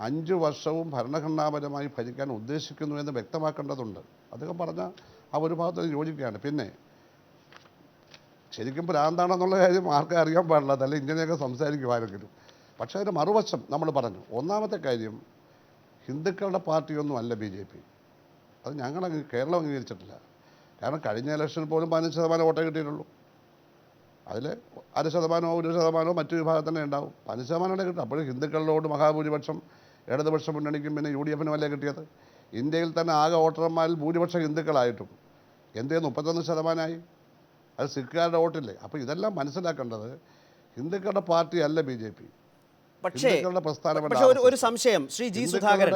5 വർഷവും ഭരണഘടനാപരമായി ഭരിക്കാൻ ഉദ്ദേശിക്കുന്നു എന്ന് വ്യക്തമാക്കേണ്ടതുണ്ട്. അദ്ദേഹം പറഞ്ഞ ആ ഒരു ഭാഗത്ത് യോജിക്കുകയാണ്. പിന്നെ ശരിക്കും ഭ്രാന്താണെന്നുള്ള കാര്യം ആർക്കും അറിയാൻ പാടില്ല, അതല്ല ഇങ്ങനെയൊക്കെ സംസാരിക്കുമായിരുന്നെങ്കിലും. പക്ഷേ അതിൻ്റെ മറുവശം നമ്മൾ പറഞ്ഞു. ഒന്നാമത്തെ കാര്യം, ഹിന്ദുക്കളുടെ പാർട്ടിയൊന്നും അല്ല BJP. അത് ഞങ്ങൾ കേരളം അംഗീകരിച്ചിട്ടില്ല. കാരണം കഴിഞ്ഞ ഇലക്ഷനിൽ പോലും 15% വോട്ടേ കിട്ടിയിട്ടുള്ളൂ. അതിൽ 1% 1% മറ്റു വിഭാഗത്തിന് ഉണ്ടാവും. 15% കിട്ടും. അപ്പോഴും ഹിന്ദുക്കളിലോട് മഹാഭൂരിപക്ഷം ഇടതുപക്ഷ മുന്നണിക്കും പിന്നെ UDF-നും അല്ലേ കിട്ടിയത്. ഇന്ത്യയിൽ തന്നെ ആകെ വോട്ടർമാരിൽ ഭൂരിപക്ഷം ഹിന്ദുക്കളായിട്ടും എന്തേ 31%? അത് സിഖുകാരുടെ വോട്ടില്ലേ. അപ്പോൾ ഇതെല്ലാം മനസ്സിലാക്കേണ്ടത് ഹിന്ദുക്കളുടെ പാർട്ടി അല്ല BJP. പക്ഷേ ഒരു സംശയം ശ്രീ ജി സുധാകരൻ,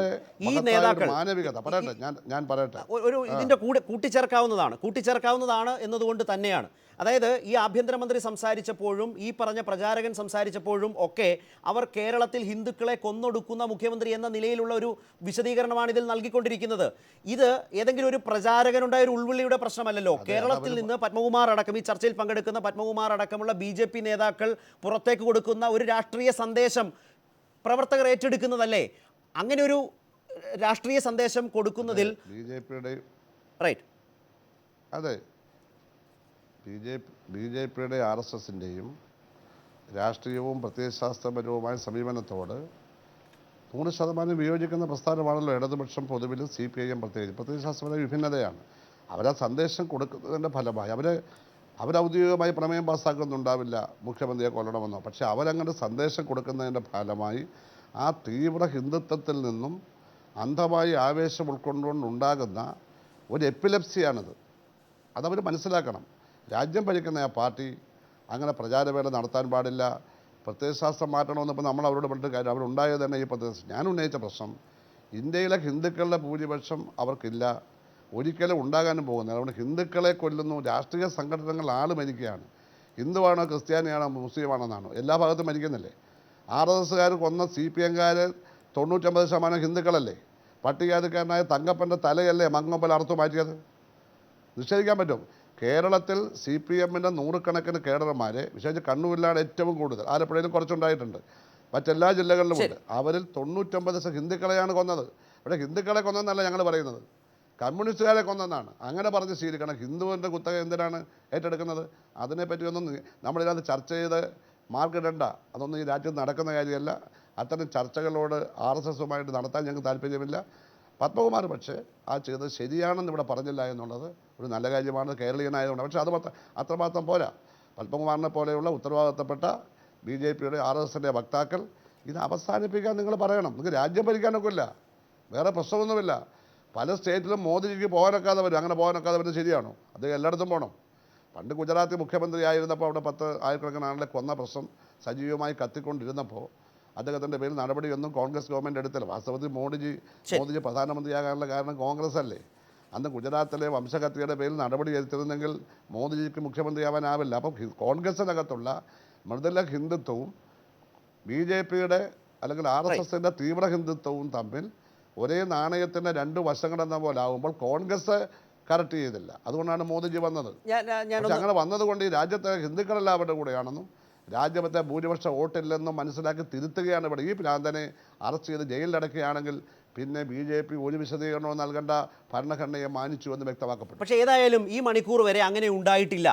ഈ നേതാക്കൾ മാനവികത പറയട്ടെ, ഞാൻ പറയട്ടെ, ഒരു ഇതിന്റെ കൂടെ കൂട്ടിച്ചേർക്കാവുന്നതാണ് എന്നതുകൊണ്ട് തന്നെയാണ്. അതായത് ഈ ആഭ്യന്തരമന്ത്രി സംസാരിച്ചപ്പോഴും ഈ പറഞ്ഞ പ്രചാരകൻ സംസാരിച്ചപ്പോഴും ഒക്കെ അവർ കേരളത്തിൽ ഹിന്ദുക്കളെ കൊന്നൊടുക്കുന്ന മുഖ്യമന്ത്രി എന്ന നിലയിലുള്ള ഒരു വിശദീകരണമാണ് ഇതിൽ നൽകിക്കൊണ്ടിരിക്കുന്നത്. ഇത് ഏതെങ്കിലും ഒരു പ്രചാരകനുണ്ടായ ഒരു ഉൾവിളിയുടെ പ്രശ്നമല്ലല്ലോ. കേരളത്തിൽ നിന്ന് പത്മകുമാർ അടക്കം, ഈ ചർച്ചയിൽ പങ്കെടുക്കുന്ന പത്മകുമാർ അടക്കമുള്ള BJP നേതാക്കൾ പുറത്തേക്ക് കൊടുക്കുന്ന ഒരു രാഷ്ട്രീയ സന്ദേശം പ്രവർത്തകർ ഏറ്റെടുക്കുന്നതല്ലേ? അങ്ങനെ ഒരു രാഷ്ട്രീയ സന്ദേശം കൊടുക്കുന്നതിൽ റൈറ്റ്, അതെ, BJP-യുടെ RSS-ൻ്റെയും രാഷ്ട്രീയവും പ്രത്യയശാസ്ത്രപരവുമായ സമീപനത്തോട് 100% വിയോജിക്കുന്ന പ്രസ്ഥാനമാണല്ലോ ഇടതുപക്ഷം പൊതുവിലും CPIM പ്രത്യേകിച്ച്. പ്രത്യയശാസ്ത്രപര വിഭിന്നതയാണ്. അവരാ സന്ദേശം കൊടുക്കുന്നതിൻ്റെ ഫലമായി അവരൗദ്യോഗികമായി പ്രമേയം പാസ്സാക്കുന്നുണ്ടാവില്ല മുഖ്യമന്ത്രിയെ കൊല്ലണമെന്നോ. പക്ഷേ അവരങ്ങനെ സന്ദേശം കൊടുക്കുന്നതിൻ്റെ ഫലമായി ആ തീവ്ര ഹിന്ദുത്വത്തിൽ നിന്നും അന്ധമായി ആവേശം ഉൾക്കൊണ്ടുകൊണ്ടുണ്ടാകുന്ന ഒരു എപ്പിലെപ്സിയാണിത്. അതവർ മനസ്സിലാക്കണം. രാജ്യം ഭരിക്കുന്ന ആ പാർട്ടി അങ്ങനെ പ്രചാരവേല നടത്താൻ പാടില്ല. പ്രത്യയശാസ്ത്രം മാറ്റണമെന്നിപ്പോൾ നമ്മൾ അവരോട് പറഞ്ഞിട്ട് കാര്യം. അവരുണ്ടായത് തന്നെ ഈ പ്രത്യയശാസ്ത്രം. ഞാൻ ഉന്നയിച്ച പ്രശ്നം, ഇന്ത്യയിലെ ഹിന്ദുക്കളുടെ ഭൂരിപക്ഷം അവർക്കില്ല, ഒരിക്കലും ഉണ്ടാകാനും പോകുന്നില്ല. അതുകൊണ്ട് ഹിന്ദുക്കളെ കൊല്ലുന്നു. രാഷ്ട്രീയ സംഘടനകൾ ആൾ മരിക്കുകയാണ്. ഹിന്ദുവാണോ ക്രിസ്ത്യാനിയാണോ മുസ്ലിമാണെന്നാണോ? എല്ലാ ഭാഗത്തും മരിക്കുന്നില്ലേ? RSS-കാർ കൊന്ന CPM-കാർ 99% ഹിന്ദുക്കളല്ലേ? പട്ടികജാതിക്കാരനായ തങ്കപ്പൻ്റെ തലയല്ലേ മങ്ങമ്പൽ അറുത്തു മാറ്റിയത്? നിഷേധിക്കാൻ പറ്റും. കേരളത്തിൽ CPM-ൻ്റെ 100 കണക്കിന് കേഡർമാരെ, വിശേഷിച്ച് കണ്ണൂരിലാണ് ഏറ്റവും കൂടുതൽ, ആലപ്പുഴയിലും കുറച്ചുണ്ടായിട്ടുണ്ട്, മറ്റെല്ലാ ജില്ലകളിലും ഉണ്ട്. അവരിൽ 99% ഹിന്ദുക്കളെയാണ് കൊന്നത്. ഇവിടെ ഹിന്ദുക്കളെ കൊന്നെന്നല്ല ഞങ്ങൾ പറയുന്നത്, കമ്മ്യൂണിസ്റ്റുകാരെ കൊന്നെന്നാണ്. അങ്ങനെ പറഞ്ഞ് ശീലിക്കണം. ഹിന്ദുവിൻ്റെ കുത്തക എന്തിനാണ് ഏറ്റെടുക്കുന്നത്? അതിനെപ്പറ്റിയൊന്നും നമ്മളിതിനകത്ത് ചർച്ച ചെയ്ത് മാർക്കിടണ്ട. അതൊന്നും ഈ രാജ്യത്ത് നടക്കുന്ന കാര്യമല്ല. അത്തരം ചർച്ചകളോട് RSS-ഉമായിട്ട് നടത്താൻ ഞങ്ങൾക്ക് താല്പര്യമില്ല. പത്മകുമാർ പക്ഷേ ആ ചെയ്തത് ശരിയാണെന്ന് ഇവിടെ പറഞ്ഞില്ല എന്നുള്ളത് ഒരു നല്ല കാര്യമാണ്, കേരളീയനായതുകൊണ്ട്. പക്ഷേ അത് അത്രമാത്രം പോരാ. പത്മകുമാറിനെ പോലെയുള്ള ഉത്തരവാദിത്തപ്പെട്ട BJP-യുടെ RSS-ൻ്റെ വക്താക്കൾ ഇത് അവസാനിപ്പിക്കാൻ നിങ്ങൾ പറയണം. നിങ്ങൾക്ക് രാജ്യം ഭരിക്കാനൊക്കെ ഇല്ല, വേറെ പ്രശ്നമൊന്നുമില്ല. പല സ്റ്റേറ്റിലും മോദിജിക്ക് പോകാനൊക്കാതെ വരും. അങ്ങനെ പോകാനൊക്കാതെ വരുന്നത് ശരിയാണോ? അദ്ദേഹം എല്ലായിടത്തും പോകണം. പണ്ട് ഗുജറാത്ത് മുഖ്യമന്ത്രി ആയിരുന്നപ്പോൾ അവിടെ 10,000 ആളുകളെ കൊന്ന പ്രശ്നം സജീവമായി കത്തിക്കൊണ്ടിരുന്നപ്പോൾ അദ്ദേഹത്തിൻ്റെ പേരിൽ നടപടിയൊന്നും കോൺഗ്രസ് ഗവൺമെൻറ് എടുത്തില്ല. വാസ്തവത്തിൽ മോദിജി പ്രധാനമന്ത്രിയാകാനുള്ള കാരണം കോൺഗ്രസ് അല്ലേ? അന്ന് ഗുജറാത്തിലെ വംശഹത്യയുടെ പേരിൽ നടപടി എടുത്തിരുന്നെങ്കിൽ മോദിജിക്ക് മുഖ്യമന്ത്രിയാവാനാവില്ല. അപ്പം കോൺഗ്രസിനകത്തുള്ള മൃദുല ഹിന്ദുത്വവും BJPയുടെ അല്ലെങ്കിൽ RSSൻ്റെ തീവ്ര ഹിന്ദുത്വവും തമ്മിൽ ഒരേ നാണയത്തിൻ്റെ രണ്ട് വശങ്ങളെന്ന പോലെ ആകുമ്പോൾ കോൺഗ്രസ് കറക്റ്റ് ചെയ്തില്ല. അതുകൊണ്ടാണ് മോദിജി വന്നത്. പക്ഷെ അങ്ങനെ വന്നതുകൊണ്ട് ഈ രാജ്യത്തെ ഹിന്ദുക്കളെല്ലാം അവരുടെ കൂടെയാണെന്നും രാജ്യത്തെ ഭൂരിപക്ഷ വോട്ടില്ലെന്നും മനസ്സിലാക്കി തിരുത്തുകയാണ് ഇവിടെ. ഈ ഭ്രാന്തനെ അറസ്റ്റ് ചെയ്ത് ജയിലിലടക്കുകയാണെങ്കിൽ പിന്നെ BJP ഒരു വിശദീകരണവും നൽകേണ്ട ഭരണഘടനയെ മാനിച്ചു എന്ന് വ്യക്തമാക്കപ്പെട്ടു. പക്ഷേ ഏതായാലും ഈ മണിക്കൂർ വരെ അങ്ങനെ ഉണ്ടായിട്ടില്ല.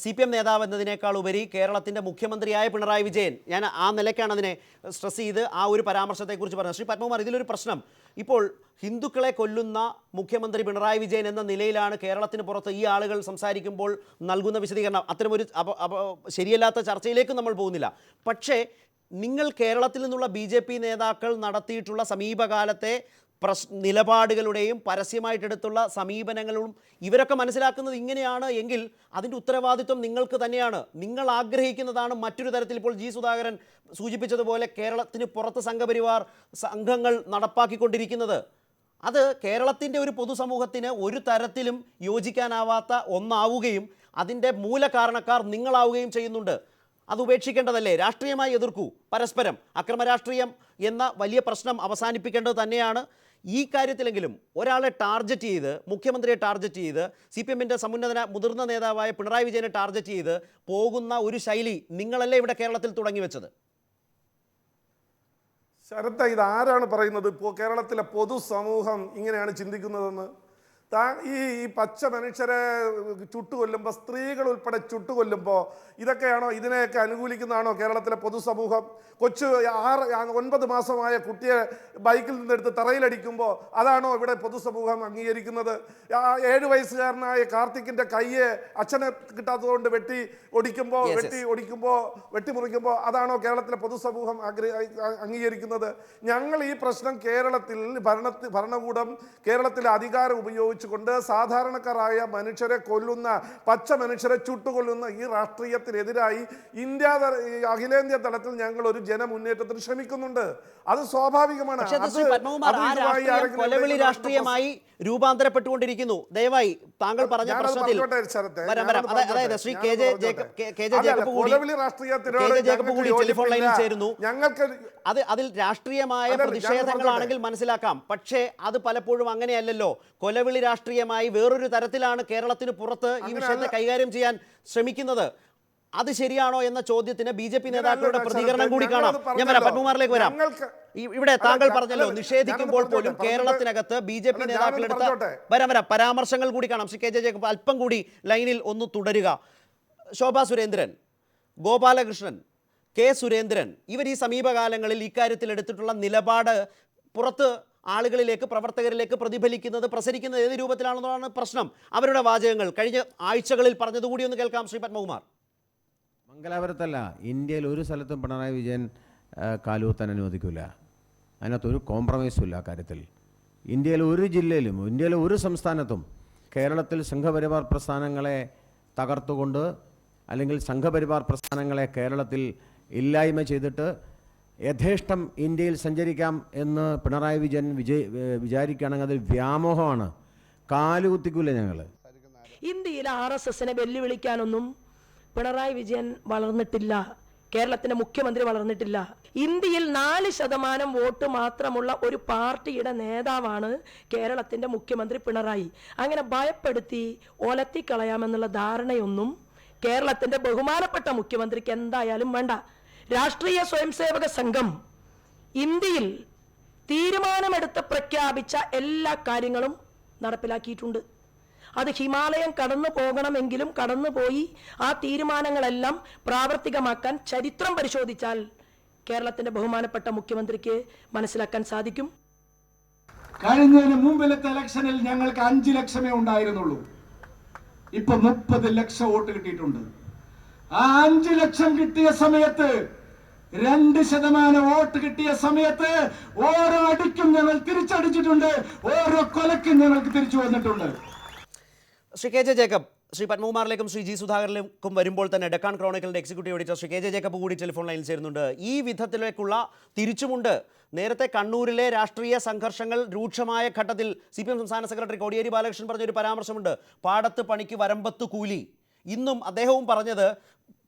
CPM നേതാവ് എന്നതിനേക്കാൾ ഉപരി കേരളത്തിൻ്റെ മുഖ്യമന്ത്രിയായ പിണറായി വിജയൻ, ഞാൻ ആ നിലയ്ക്കാണ് അതിനെ സ്ട്രെസ് ചെയ്ത് ആ ഒരു പരാമർശത്തെക്കുറിച്ച് പറഞ്ഞത്. ശ്രീ പത്മകുമാർ, ഇതിലൊരു പ്രശ്നം, ഇപ്പോൾ ഹിന്ദുക്കളെ കൊല്ലുന്ന മുഖ്യമന്ത്രി പിണറായി വിജയൻ എന്ന നിലയിലാണ് കേരളത്തിന് പുറത്ത് ഈ ആളുകൾ സംസാരിക്കുമ്പോൾ നൽകുന്ന വിശദീകരണം. അത്തരമൊരു ശരിയല്ലാത്ത ചർച്ചയിലേക്ക് നമ്മൾ പോകുന്നില്ല. പക്ഷേ നിങ്ങൾ കേരളത്തിൽ നിന്നുള്ള BJP നേതാക്കൾ നടത്തിയിട്ടുള്ള സമീപകാലത്തെ നിലപാടുകളുടെയും പരസ്യമായിട്ടെടുത്തുള്ള സമീപനങ്ങളും ഇവരൊക്കെ മനസ്സിലാക്കുന്നത് ഇങ്ങനെയാണ് എങ്കിൽ അതിൻ്റെ ഉത്തരവാദിത്വം നിങ്ങൾക്ക് തന്നെയാണ്. നിങ്ങൾ ആഗ്രഹിക്കുന്നതാണ് മറ്റൊരു തരത്തിൽ ഇപ്പോൾ G. സുധാകരൻ സൂചിപ്പിച്ചതുപോലെ കേരളത്തിന് പുറത്ത് സംഘപരിവാർ സംഘങ്ങൾ നടപ്പാക്കിക്കൊണ്ടിരിക്കുന്നത്. അത് കേരളത്തിൻ്റെ ഒരു പൊതുസമൂഹത്തിന് ഒരു തരത്തിലും യോജിക്കാനാവാത്ത ഒന്നാവുകയും അതിൻ്റെ മൂലകാരണക്കാർ നിങ്ങളാവുകയും ചെയ്യുന്നുണ്ട്. അത് ഉപേക്ഷിക്കേണ്ടതല്ലേ? രാഷ്ട്രീയമായി എതിർക്കൂ പരസ്പരം. അക്രമരാഷ്ട്രീയം എന്ന വലിയ പ്രശ്നം അവസാനിപ്പിക്കേണ്ടത് തന്നെയാണ്. ഈ കാര്യത്തിലെങ്കിലും ഒരാളെ ടാർഗറ്റ് ചെയ്ത്, മുഖ്യമന്ത്രിയെ ടാർഗറ്റ് ചെയ്ത്, CPMൻ്റെ മുതിർന്ന നേതാവായ പിണറായി വിജയനെ ടാർഗറ്റ് ചെയ്ത് പോകുന്ന ഒരു ശൈലി നിങ്ങളല്ലേ ഇവിടെ കേരളത്തിൽ തുടങ്ങി വെച്ചത്? ശരത്ത, ഇത് ആരാണ് പറയുന്നത്? ഇപ്പോൾ കേരളത്തിലെ പൊതുസമൂഹം ഇങ്ങനെയാണ് ചിന്തിക്കുന്നതെന്ന്. ഈ പച്ച മനുഷ്യരെ ചുട്ടുകൊല്ലുമ്പോൾ, സ്ത്രീകൾ ഉൾപ്പെടെ ചുട്ടുകൊല്ലുമ്പോൾ ഇതിനെയൊക്കെ അനുകൂലിക്കുന്നതാണോ കേരളത്തിലെ പൊതുസമൂഹം? 9 മാസമായ കുട്ടിയെ ബൈക്കിൽ നിന്നെടുത്ത് തറയിലടിക്കുമ്പോൾ അതാണോ ഇവിടെ പൊതുസമൂഹം അംഗീകരിക്കുന്നത്? 7 വയസ്സുകാരനായ കാർത്തിക്കിൻ്റെ കയ്യെ അച്ഛനെ കിട്ടാത്തതുകൊണ്ട് വെട്ടിമുറിക്കുമ്പോൾ അതാണോ കേരളത്തിലെ പൊതുസമൂഹം അംഗീകരിക്കുന്നത്? ഞങ്ങൾ ഈ പ്രശ്നം കേരളത്തിൽ ഭരണകൂടം കേരളത്തിലെ അധികാരം ഉപയോഗിച്ചുകൊണ്ട് സാധാരണക്കാരായ മനുഷ്യരെ കൊല്ലുന്ന, പച്ച മനുഷ്യരെ ചുട്ടുകൊല്ലുന്ന ഈ രാഷ്ട്രീയത്തിനെതിരായി അഖിലേന്ത്യാ തലത്തിൽ ഞങ്ങൾ ഒരു ജനമുന്നേറ്റത്തിന് ശ്രമിക്കുന്നുണ്ട്. അത് സ്വാഭാവികമാണ്. കൊലവിളി രാഷ്ട്രീയമായി രൂപാന്തരപ്പെട്ടുകൊണ്ടിരിക്കുന്നു. ദയവായി താങ്കൾ പറഞ്ഞ പ്രശ്നത്തിൽ അതായത് ശ്രീ കെ ജെ ജേക്കബ് കൂടി ടെലിഫോൺ ലൈനിൽ ചേരുന്നു. അതിൽ രാഷ്ട്രീയമായ പ്രതിഷേധങ്ങളാണെങ്കിൽ മനസ്സിലാക്കാം. പക്ഷേ അത് പലപ്പോഴും അങ്ങനെയല്ലല്ലോ. കൊലവിളി രാഷ്ട്രീയമായി വേറൊരു തരത്തിലാണ് കേരളത്തിന് പുറത്ത് ഈ വിഷയത്തെ കൈകാര്യം ചെയ്യാൻ ശ്രമിക്കുന്നത്. അത് ശരിയാണോ എന്ന ചോദ്യത്തിന് BJP നേതാക്കളുടെ പ്രതികരണം കൂടി കാണാം. ഞാൻ വരാം, പത്മകുമാറിലേക്ക് വരാം. ഇവിടെ താങ്കൾ പറഞ്ഞല്ലോ, നിഷേധിക്കുമ്പോൾ പോലും കേരളത്തിനകത്ത് BJP നേതാക്കളെടുത്ത വരാം പരാമർശങ്ങൾ കൂടി കാണാം. ശ്രീ കെ ജെ ജേക്കബ് അല്പം കൂടി ലൈനിൽ ഒന്ന് തുടരുക. ശോഭാ സുരേന്ദ്രൻ, ഗോപാലകൃഷ്ണൻ, കെ സുരേന്ദ്രൻ, ഇവർ ഈ സമീപകാലങ്ങളിൽ ഇക്കാര്യത്തിൽ എടുത്തിട്ടുള്ള നിലപാട് പുറത്ത് ആളുകളിലേക്ക്, പ്രവർത്തകരിലേക്ക് പ്രതിഫലിക്കുന്നത്, പ്രസരിക്കുന്നത് ഏത് രൂപത്തിലാണെന്നതാണ് പ്രശ്നം. അവരുടെ വാചകങ്ങൾ കഴിഞ്ഞ ആഴ്ചകളിൽ പറഞ്ഞതുകൂടി ഒന്ന് കേൾക്കാം. ശ്രീ പത്മകുമാർ. മംഗലാപുരത്തല്ല, ഇന്ത്യയിൽ ഒരു സ്ഥലത്തും പിണറായി വിജയൻ കാലുകുത്താൻ അനുവദിക്കില്ല. അതിനകത്തൊരു കോംപ്രമൈസും ഇല്ല കാര്യത്തിൽ. ഇന്ത്യയിലെ ഒരു ജില്ലയിലും, ഇന്ത്യയിലെ ഒരു സംസ്ഥാനത്തും കേരളത്തിൽ സംഘപരിവാർ പ്രസ്ഥാനങ്ങളെ തകർത്തുകൊണ്ട് അല്ലെങ്കിൽ സംഘപരിവാർ പ്രസ്ഥാനങ്ങളെ കേരളത്തിൽ ഇല്ലായ്മ ചെയ്തിട്ട് യഥേഷ്ടം ഇന്ത്യയിൽ സഞ്ചരിക്കാം എന്ന് പിണറായി വിജയൻ വിചാരിക്കുകയാണെങ്കിൽ അത് വ്യാമോഹമാണ്. കാലുകുത്തിക്കൂല ഞങ്ങൾ. ഇന്ത്യയിൽ RSSനെ വെല്ലുവിളിക്കാനൊന്നും പിണറായി വിജയൻ വളർന്നിട്ടില്ല. കേരളത്തിന്റെ മുഖ്യമന്ത്രി വളർന്നിട്ടില്ല. ഇന്ത്യയിൽ 4% വോട്ട് മാത്രമുള്ള ഒരു പാർട്ടിയുടെ നേതാവാണ് കേരളത്തിന്റെ മുഖ്യമന്ത്രി പിണറായി. അങ്ങനെ ഭയപ്പെടുത്തി ഒലത്തിക്കളയാമെന്നുള്ള ധാരണയൊന്നും കേരളത്തിന്റെ ബഹുമാനപ്പെട്ട മുഖ്യമന്ത്രിക്ക് എന്തായാലും വേണ്ട. രാഷ്ട്രീയ സ്വയംസേവക സംഘം ഇന്ത്യയിൽ തീരുമാനമെടുത്ത് പ്രഖ്യാപിച്ച എല്ലാ കാര്യങ്ങളും നടപ്പിലാക്കിയിട്ടുണ്ട്. അത് ഹിമാലയം കടന്നു പോകണമെങ്കിലും കടന്നുപോയി ആ തീരുമാനങ്ങളെല്ലാം പ്രാവർത്തികമാക്കാൻ ചരിത്രം പരിശോധിച്ചാൽ കേരളത്തിന്റെ ബഹുമാനപ്പെട്ട മുഖ്യമന്ത്രിക്ക് മനസ്സിലാക്കാൻ സാധിക്കും. കഴിഞ്ഞതിന് മുമ്പിലത്തെ ഇലക്ഷനിൽ ഞങ്ങൾക്ക് 5 ലക്ഷമേ ഉണ്ടായിരുന്നുള്ളൂ. ഇപ്പൊ 30 ലക്ഷം വോട്ട് കിട്ടിയിട്ടുണ്ട്. ആ 5 ലക്ഷം കിട്ടിയ സമയത്ത് 2% വോട്ട് കിട്ടിയ സമയത്ത് ഓരോ അടിക്കും ഞങ്ങൾ തിരിച്ചടിച്ചിട്ടുണ്ട്. ഓരോ കൊലക്കും ഞങ്ങൾക്ക് തിരിച്ചു വന്നിട്ടുണ്ട്. ശ്രീ കെ ജെ ജേക്കബ്, ശ്രീ പത്മകുമാറിലേക്കും ശ്രീ ജി സുധാകരനിലേക്കും വരുമ്പോൾ തന്നെ ഡെക്കാൻ ക്രോണിക്കലിൻ്റെ executive editor Shri K J Jacob കൂടി ടെലിഫോൺ ലൈനിൽ ചേരുന്നുണ്ട്. ഈ വിധത്തിലേക്കുള്ള തിരിച്ചുമുണ്ട്. നേരത്തെ കണ്ണൂരിലെ രാഷ്ട്രീയ സംഘർഷങ്ങൾ രൂക്ഷമായ ഘട്ടത്തിൽ CPM സംസ്ഥാന സെക്രട്ടറി കോടിയേരി ബാലകൃഷ്ണൻ പറഞ്ഞൊരു പരാമർശമുണ്ട്, പാടത്ത് പണിക്ക് വരമ്പത്ത് കൂലി. ഇന്നും അദ്ദേഹവും പറഞ്ഞത്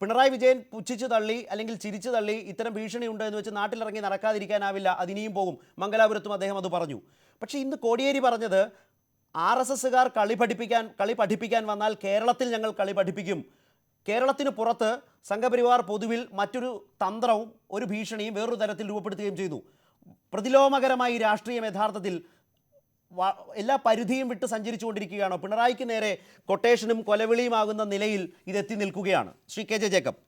പിണറായി വിജയൻ പുച്ഛിച്ചു തള്ളി അല്ലെങ്കിൽ ചിരിച്ചു തള്ളി ഇത്തരം ഭീഷണിയുണ്ട് എന്ന് വെച്ച് നാട്ടിലിറങ്ങി നടക്കാതിരിക്കാനാവില്ല, അതിനിയും പോകും. മംഗലാപുരത്തും അദ്ദേഹം അത് പറഞ്ഞു. പക്ഷേ ഇന്ന് കോടിയേരി പറഞ്ഞത് RSSകാർ കളി പഠിപ്പിക്കാൻ വന്നാൽ കേരളത്തിൽ ഞങ്ങൾ കളി പഠിപ്പിക്കും. കേരളത്തിന് പുറത്ത് സംഘപരിവാർ പൊതുവിൽ മറ്റൊരു തന്ത്രവും ഒരു ഭീഷണിയും വേറൊരു തരത്തിൽ രൂപപ്പെടുത്തുകയും ചെയ്തു. പ്രതിലോമകരമായി രാഷ്ട്രീയം യഥാർത്ഥത്തിൽ എല്ലാ പരിധിയും വിട്ട് സഞ്ചരിച്ചുകൊണ്ടിരിക്കുകയാണോ? പിണറായിക്ക് നേരെ കൊട്ടേഷനും കൊലവിളിയുമാകുന്ന നിലയിൽ ഇതെത്തി നിൽക്കുകയാണ്. Shri K J Jacob.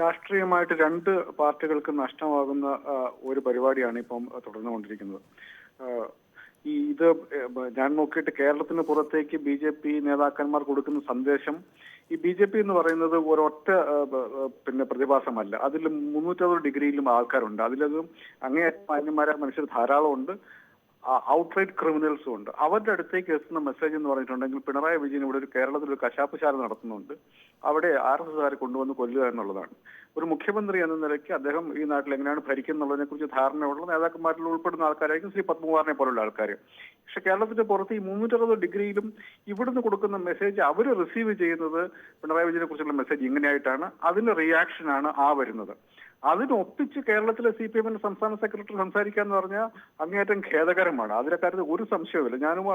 രാഷ്ട്രീയമായിട്ട് രണ്ട് പാർട്ടികൾക്ക് നഷ്ടമാകുന്ന ഒരു പരിപാടിയാണ് ഇപ്പം തുടർന്നുകൊണ്ടിരിക്കുന്നത്. ഇത് ഞാൻ നോക്കിയിട്ട് കേരളത്തിന് പുറത്തേക്ക് BJP നേതാക്കന്മാർ കൊടുക്കുന്ന സന്ദേശം, ഈ BJP എന്ന് പറയുന്നത് ഒരൊറ്റ പ്രതിഭാസമല്ല. അതിൽ 360 ഡിഗ്രിയിലും ആൾക്കാരുണ്ട്. അതിലതും അങ്ങേയറ്റം മാന്യന്മാരായ മനുഷ്യർ ധാരാളമുണ്ട്, ഔട്ട്റൈറ്റ് ക്രിമിനൽസും ഉണ്ട്. അവരുടെ അടുത്തേക്ക് എത്തുന്ന മെസ്സേജ് എന്ന് പറഞ്ഞിട്ടുണ്ടെങ്കിൽ പിണറായി വിജയൻ ഇവിടെ ഒരു കേരളത്തിൽ ഒരു കശാപ്പുശാല നടത്തുന്നുണ്ട്, അവിടെ RSSകാരെ കൊണ്ടുവന്ന് കൊല്ലുക എന്നുള്ളതാണ്. ഒരു മുഖ്യമന്ത്രി എന്ന നിലയ്ക്ക് അദ്ദേഹം ഈ നാട്ടിൽ എങ്ങനെയാണ് ഭരിക്കുന്നുള്ളതിനെ കുറിച്ച് ധാരണയുള്ള നേതാക്കന്മാരിൽ ഉൾപ്പെടുന്ന ആൾക്കാരായിരിക്കും ശ്രീ പത്മകുമാറിനെ പോലുള്ള ആൾക്കാർ. പക്ഷെ കേരളത്തിന്റെ പുറത്ത് ഈ 360 ഡിഗ്രിയിലും ഇവിടുന്ന് കൊടുക്കുന്ന മെസ്സേജ് അവർ റിസീവ് ചെയ്യുന്നത് പിണറായി വിജയനെ കുറിച്ചുള്ള മെസ്സേജ് ഇങ്ങനെയായിട്ടാണ്. അതിന്റെ റിയാക്ഷനാണ് വരുന്നത്. അതിനൊപ്പിച്ച് കേരളത്തിലെ CPM സംസ്ഥാന സെക്രട്ടറി സംസാരിക്കുക എന്ന് പറഞ്ഞാൽ അങ്ങേയറ്റം ഖേദകരമാണ്. അതിലെ കാര്യത്തിൽ ഒരു സംശയവുമില്ല. ഞാനും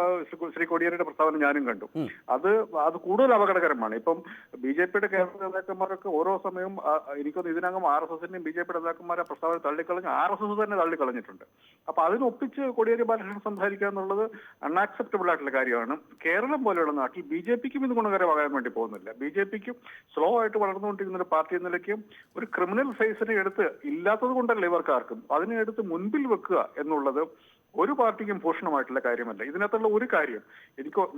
ശ്രീ കോടിയേരിയുടെ പ്രസ്താവന ഞാനും കണ്ടു. അത് കൂടുതൽ അപകടകരമാണ്. ഇപ്പം BJPയുടെ കേരള നേതാക്കന്മാരൊക്കെ ഓരോ സമയവും എനിക്കൊന്ന് ഇതിനകം RSSന്റെയും BJPയുടെ നേതാക്കന്മാരെ പ്രസ്താവന തള്ളിക്കളഞ്ഞ് RSS തന്നെ തള്ളിക്കളഞ്ഞിട്ടുണ്ട്. അപ്പൊ അതിനൊപ്പിച്ച് കോടിയേരി ബാലകൃഷ്ണൻ സംസാരിക്കുക എന്നുള്ളത് അൺആക്സെപ്റ്റബിൾ ആയിട്ടുള്ള കാര്യമാണ്. കേരളം പോലെയുള്ള നാട്ടിൽ BJPക്കും ഇത് ഗുണകരമാകാൻ വേണ്ടി പോകുന്നില്ല. BJPക്കും സ്ലോ ആയിട്ട് വളർന്നുകൊണ്ടിരിക്കുന്ന ഒരു പാർട്ടി എന്ന നിലയ്ക്ക് ഒരു ക്രിമിനൽ ഫേസിനെ എടുത്ത്, ഇല്ലാത്തത് കൊണ്ടല്ല ഇവർക്കാർക്കും, അതിനെ എടുത്ത് മുൻപിൽ വെക്കുക എന്നുള്ളത് ഒരു പാർട്ടിക്കും ഭൂഷണമായിട്ടുള്ള കാര്യമല്ല. ഇതിനകത്തുള്ള ഒരു കാര്യം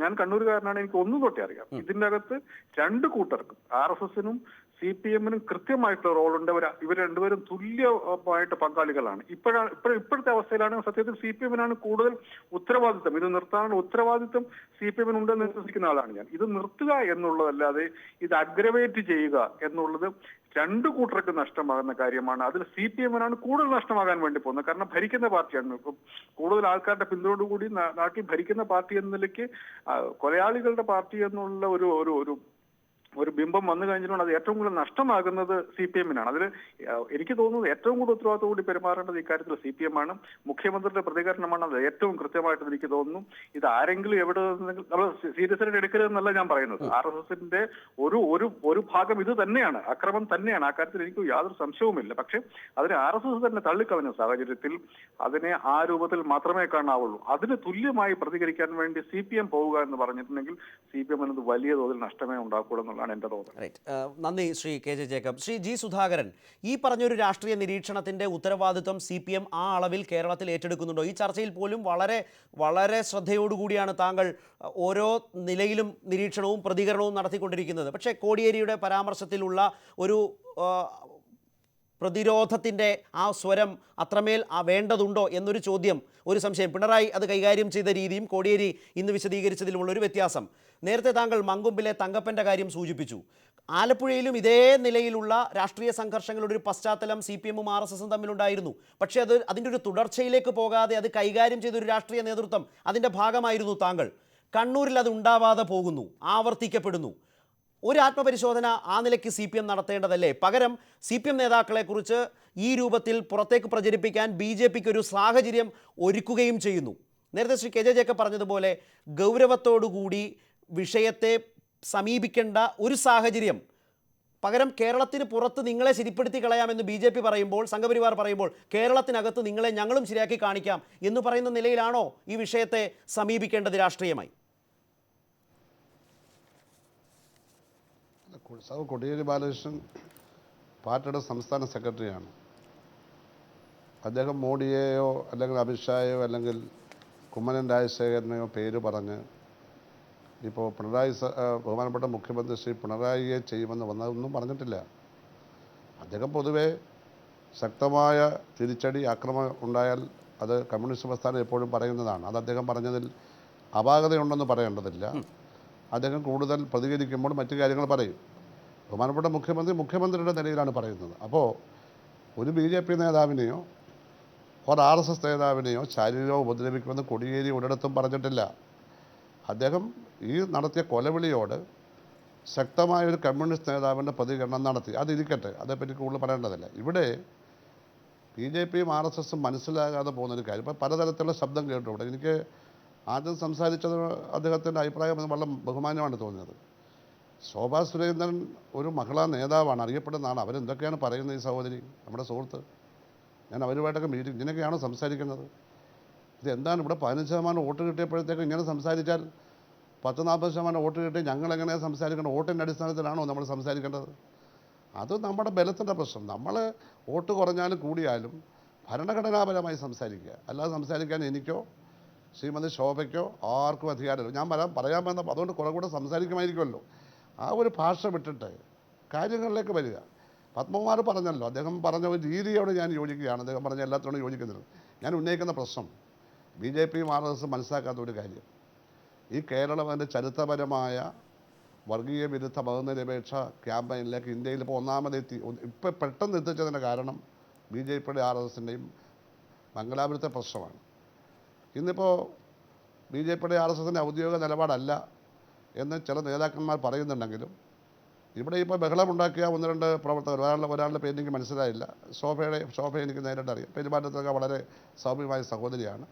ഞാൻ കണ്ണൂരുകാരനാണ്, എനിക്ക് ഒന്നും തൊട്ടേ അറിയാം. ഇതിന്റെ അകത്ത് രണ്ട് കൂട്ടർക്കും, RSSനും CPMനും കൃത്യമായിട്ടുള്ള റോളുണ്ട്. ഇവർ രണ്ടുപേരും തുല്യമായിട്ട് പങ്കാളികളാണ്. ഇപ്പോഴത്തെ അവസ്ഥയിലാണ് സത്യത്തിൽ CPMനാണ് കൂടുതൽ ഉത്തരവാദിത്തം. ഇത് നിർത്താനുള്ള ഉത്തരവാദിത്തം CPMനുണ്ടെന്ന് വിശ്വസിക്കുന്ന ആളാണ് ഞാൻ. ഇത് നിർത്തുക എന്നുള്ളതല്ലാതെ ഇത് അഗ്രവേറ്റ് ചെയ്യുക എന്നുള്ളത് രണ്ടു കൂട്ടർക്ക് നഷ്ടമാകുന്ന കാര്യമാണ്. അതിൽ CPMനാണ് കൂടുതൽ നഷ്ടമാകാൻ വേണ്ടി പോകുന്നത്. കാരണം ഭരിക്കുന്ന പാർട്ടിയാണ്, കൂടുതൽ ആൾക്കാരുടെ പിന്തുണയോടുകൂടി നാട്ടിൽ ഭരിക്കുന്ന പാർട്ടി എന്ന നിലയ്ക്ക് കൊലയാളികളുടെ പാർട്ടി എന്നുള്ള ഒരു ബിംബം വന്നു കഴിഞ്ഞിട്ടുണ്ട്. അത് ഏറ്റവും കൂടുതൽ നഷ്ടമാകുന്നത് CPMനാണ്. അതിൽ എനിക്ക് തോന്നുന്നത് ഏറ്റവും കൂടുതൽ ഉത്തരവാദിത്തോടുകൂടി പെരുമാറേണ്ടത് ഇക്കാര്യത്തിൽ CPM ആണ്. മുഖ്യമന്ത്രിയുടെ പ്രതികരണമാണ് അത് ഏറ്റവും കൃത്യമായിട്ട് എനിക്ക് തോന്നുന്നു. ഇത് ആരെങ്കിലും എവിടെ നമ്മൾ സീരിയസ് ആയിട്ട് എടുക്കരുതെന്നല്ല ഞാൻ പറയുന്നത്. RSSന്റെ ഒരു ഭാഗം ഇത് തന്നെയാണ്, അക്രമം തന്നെയാണ്. ആ കാര്യത്തിൽ എനിക്ക് യാതൊരു സംശയവുമില്ല. പക്ഷെ അതിനെ RSS തന്നെ തള്ളിക്കളഞ്ഞ സാഹചര്യത്തിൽ അതിനെ ആ രൂപത്തിൽ മാത്രമേ കാണാവുള്ളൂ. അതിന് തുല്യമായി പ്രതികരിക്കാൻ വേണ്ടി CPM പോവുക എന്ന് പറഞ്ഞിട്ടുണ്ടെങ്കിൽ CPM എന്നത് വലിയ തോതിൽ നഷ്ടമേ ഉണ്ടാക്കുള്ളൂ എന്നുള്ളതാണ് എൻ്റെ തോന്നൽ. നന്ദി Shri K J Jacob. Shri G Sudhakaran, ഈ പറഞ്ഞൊരു രാഷ്ട്രീയ നിരീക്ഷണത്തിന്റെ ഉത്തരവാദിത്വം CPM ആ അളവിൽ കേരളത്തിൽ ഏറ്റെടുക്കുന്നുണ്ടോ? ഈ ചർച്ചയിൽ പോലും വളരെ വളരെ ശ്രദ്ധയോടുകൂടിയാണ് താങ്കൾ ഓരോ നിലയിലും നിരീക്ഷണവും പ്രതികരണവും നടത്തിക്കൊണ്ടിരിക്കുന്നത്. പക്ഷേ കോടിയേരിയുടെ പരാമർശത്തിലുള്ള ഒരു പ്രതിരോധത്തിൻ്റെ ആ സ്വരം അത്രമേൽ വേണ്ടതുണ്ടോ എന്നൊരു ചോദ്യം, ഒരു സംശയം. പിണറായി അത് കൈകാര്യം ചെയ്ത രീതിയും കോടിയേരി ഇന്ന് വിശദീകരിച്ചതിലുമുള്ളൊരു വ്യത്യാസം. നേരത്തെ താങ്കൾ മങ്കൊമ്പിലെ തങ്കപ്പൻ്റെ കാര്യം സൂചിപ്പിച്ചു. ആലപ്പുഴയിലും ഇതേ നിലയിലുള്ള രാഷ്ട്രീയ സംഘർഷങ്ങളുടെ ഒരു പശ്ചാത്തലം CPMും RSSും തമ്മിലുണ്ടായിരുന്നു. പക്ഷേ അതിൻ്റെ ഒരു തുടർച്ചയിലേക്ക് പോകാതെ അത് കൈകാര്യം ചെയ്തൊരു രാഷ്ട്രീയ നേതൃത്വം അതിൻ്റെ ഭാഗമായിരുന്നു താങ്കൾ. കണ്ണൂരിൽ അത് ഉണ്ടാവാതെ പോകുന്നു, ആവർത്തിക്കപ്പെടുന്നു. ഒരു ആത്മപരിശോധന ആ നിലയ്ക്ക് CPM നടത്തേണ്ടതല്ലേ? പകരം CPM നേതാക്കളെക്കുറിച്ച് ഈ രൂപത്തിൽ പുറത്തേക്ക് പ്രചരിപ്പിക്കാൻ BJPക്ക് ഒരു സാഹചര്യം ഒരുക്കുകയും ചെയ്യുന്നു. നേരത്തെ ശ്രീ കെ ജെ ജേക്കബ് പറഞ്ഞതുപോലെ ഗൗരവത്തോടുകൂടി വിഷയത്തെ സമീപിക്കേണ്ട ഒരു സാഹചര്യം, പകരം കേരളത്തിന് പുറത്ത് നിങ്ങളെ ശരിപ്പെടുത്തി കളയാമെന്ന് BJP പറയുമ്പോൾ, സംഘപരിവാർ പറയുമ്പോൾ കേരളത്തിനകത്ത് നിങ്ങളെ ഞങ്ങളും ശരിയാക്കി കാണിക്കാം എന്ന് പറയുന്ന നിലയിലാണോ ഈ വിഷയത്തെ സമീപിക്കേണ്ടത് രാഷ്ട്രീയമായി? കോടിയേരി ബാലകൃഷ്ണൻ പാർട്ടിയുടെ സംസ്ഥാന സെക്രട്ടറിയാണ്. അദ്ദേഹം മോഡിയെയോ അല്ലെങ്കിൽ അമിത്ഷായെയോ അല്ലെങ്കിൽ കുമ്മനം രാജശേഖരനെയോ പേര് പറഞ്ഞ് ഇപ്പോൾ ബഹുമാനപ്പെട്ട മുഖ്യമന്ത്രി ശ്രീ പിണറായിയെ ചെയ്യുമെന്ന് വന്നതൊന്നും പറഞ്ഞിട്ടില്ല. അദ്ദേഹം പൊതുവെ ശക്തമായ തിരിച്ചടി ആക്രമണം ഉണ്ടായാൽ അത് കമ്മ്യൂണിസ്റ്റ് പ്രസ്ഥാനം എപ്പോഴും പറയുന്നതാണ്. അത് അദ്ദേഹം പറഞ്ഞതിൽ അപാകതയുണ്ടെന്ന് പറയേണ്ടതില്ല. അദ്ദേഹം കൂടുതൽ പ്രതികരിക്കുമ്പോൾ മറ്റു കാര്യങ്ങൾ പറയും. ബഹുമാനപ്പെട്ട മുഖ്യമന്ത്രിയുടെ നിലയിലാണ് പറയുന്നത്. അപ്പോൾ ഒരു BJP നേതാവിനെയോ ഒരു RSS നേതാവിനെയോ ശാരീരികമോ ഉപദ്രവിക്കുമെന്ന് കോടിയേരി ഒരിടത്തും പറഞ്ഞിട്ടില്ല. അദ്ദേഹം ഈ നടത്തിയ കൊലവിളിയോട് ശക്തമായൊരു കമ്മ്യൂണിസ്റ്റ് നേതാവിൻ്റെ പ്രതികരണം നടത്തി. അതിരിക്കട്ടെ, അതേപ്പറ്റി കൂടുതൽ പറയേണ്ടതില്ല. ഇവിടെ BJPയും RSSും മനസ്സിലാകാതെ പോകുന്നൊരു കാര്യം, ഇപ്പോൾ പലതരത്തിലുള്ള ശബ്ദം കേട്ടു. ഇവിടെ എനിക്ക് ആദ്യം സംസാരിച്ചത് അദ്ദേഹത്തിൻ്റെ അഭിപ്രായം വളരെ ബഹുമാനമാണ് തോന്നിയത്. ശോഭാ സുരേന്ദ്രൻ ഒരു മഹിളാ നേതാവാണ്, അറിയപ്പെടുന്നതാണ്. അവരെന്തൊക്കെയാണ് പറയുന്നത് ഈ സഹോദരി, നമ്മുടെ സുഹൃത്ത്? ഞാൻ അവരുമായിട്ടൊക്കെ മീറ്റിംഗ് ഇങ്ങനെയൊക്കെയാണോ സംസാരിക്കുന്നത്? ഇതെന്താണ് ഇവിടെ 15% വോട്ട് കിട്ടിയപ്പോഴത്തേക്ക് ഇങ്ങനെ സംസാരിച്ചാൽ 10-40% വോട്ട് കിട്ടി ഞങ്ങളെങ്ങനെയാണ് സംസാരിക്കേണ്ടത്? വോട്ടിൻ്റെ അടിസ്ഥാനത്തിലാണോ നമ്മൾ സംസാരിക്കേണ്ടത്? അത് നമ്മുടെ ബലത്തിൻ്റെ പ്രശ്നം. നമ്മൾ വോട്ട് കുറഞ്ഞാലും കൂടിയാലും ഭരണഘടനാപരമായി സംസാരിക്കുക, അല്ലാതെ സംസാരിക്കാൻ എനിക്കോ ശ്രീമതി ശോഭയ്ക്കോ ആർക്കും അധികാരമില്ല. ഞാൻ പറയാൻ വന്ന അതുകൊണ്ട് കുറെ കൂടെ സംസാരിക്കുമായിരിക്കുമല്ലോ. ആ ഒരു ഭാഷ വിട്ടിട്ട് കാര്യങ്ങളിലേക്ക് വരിക. പത്മകുമാർ പറഞ്ഞല്ലോ, അദ്ദേഹം പറഞ്ഞ ഒരു രീതിയോട് ഞാൻ യോജിക്കുകയാണ്. അദ്ദേഹം പറഞ്ഞ എല്ലാത്തോടും യോജിക്കുന്നില്ല. ഞാൻ ഉന്നയിക്കുന്ന പ്രശ്നം BJPയും RSSും മനസ്സിലാക്കാത്ത ഒരു കാര്യം, ഈ കേരളം അതിൻ്റെ ചരിത്രപരമായ വർഗീയ വിരുദ്ധ മതനിരപേക്ഷ ക്യാമ്പയിനിലേക്ക് ഇന്ത്യയിൽ ഇപ്പോൾ ഒന്നാമതെത്തി. ഇപ്പോൾ പെട്ടെന്ന് എത്തിച്ചതിൻ്റെ കാരണം BJPയുടെയും RSSിൻ്റെയും മംഗലാപുരത്തെ പ്രശ്നമാണ്. ഇന്നിപ്പോൾ BJPയുടെയും RSSിൻ്റെ ഔദ്യോഗിക നിലപാടല്ല എന്ന് ചില നേതാക്കന്മാർ പറയുന്നുണ്ടെങ്കിലും ഇവിടെ ഇപ്പോൾ ബഹളമുണ്ടാക്കിയ 1-2 പ്രവർത്തകർ, ഒരാളുടെ പേര് എനിക്ക് മനസ്സിലായില്ല. ശോഭയെ എനിക്ക് നേരിട്ട് അറിയാം. പെരുമാറ്റത്തൊക്കെ വളരെ സൗമ്യമായ സഹോദരിയാണ്.